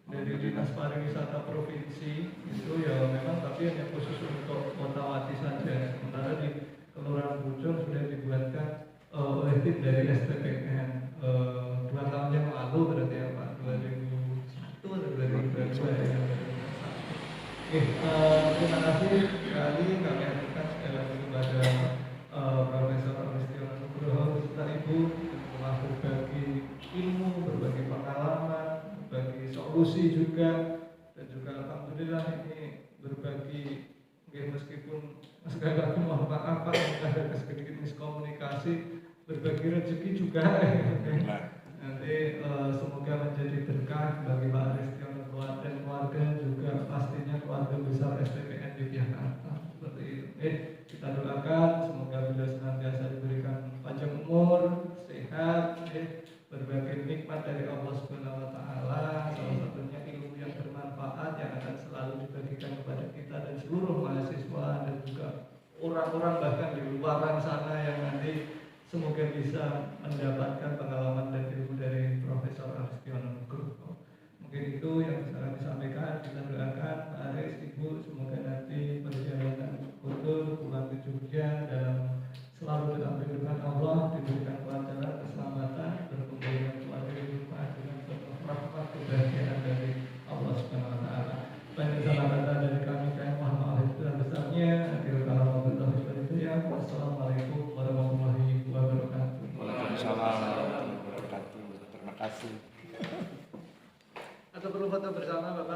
dari Dinas Pariwisata Provinsi itu ya memang, tapi hanya khusus untuk Wotawati saja. Sementara di kelurahan Pucung sudah dibuatkan oleh tim dari STPN 2 tahun yang lalu berarti ya Pak, 2001 atau 2022 ya. Terima kasih sekali kami aturkan sekali lagi kepada Profesor Aristiono Nugroho beserta Ibu yang telah berbagi ilmu, berbagi pengalaman, berbagi solusi juga, dan juga alhamdulillah ini berbagi meskipun sekali lagi mohon maaf Pak ada sedikit miskomunikasi, berbagi rezeki juga nanti semoga menjadi berkah bagi Pak Aristiono dan keluarga, juga pastinya keluarga besar STPN di Jakarta. Seperti itu. Kita doakan semoga beliau senantiasa diberikan panjang umur, sehat, berbagai nikmat dari Allah Subhanahu wa taala, salah satunya ilmu yang bermanfaat yang akan selalu dibagikan kepada kita dan seluruh mahasiswa dan juga orang-orang bahkan di luar sana yang nanti semoga bisa mendapatkan pengalaman dan ilmu dari Profesor Aristiono Nugroho. Mungkin itu yang bisa kami sampaikan. Kita doakan Pak Aris, Ibu, semoga nanti perjalanan betul pulang ke Jogja dalam selalu dalam lindungan Allah, diberikan kelancaran, keselamatan, berkumpul dengan keluarga di rumah dengan penuh rahmat kebahagiaan dari Allah Subhanahu wa taala. kasih. Atau perlu foto bersama Bapak?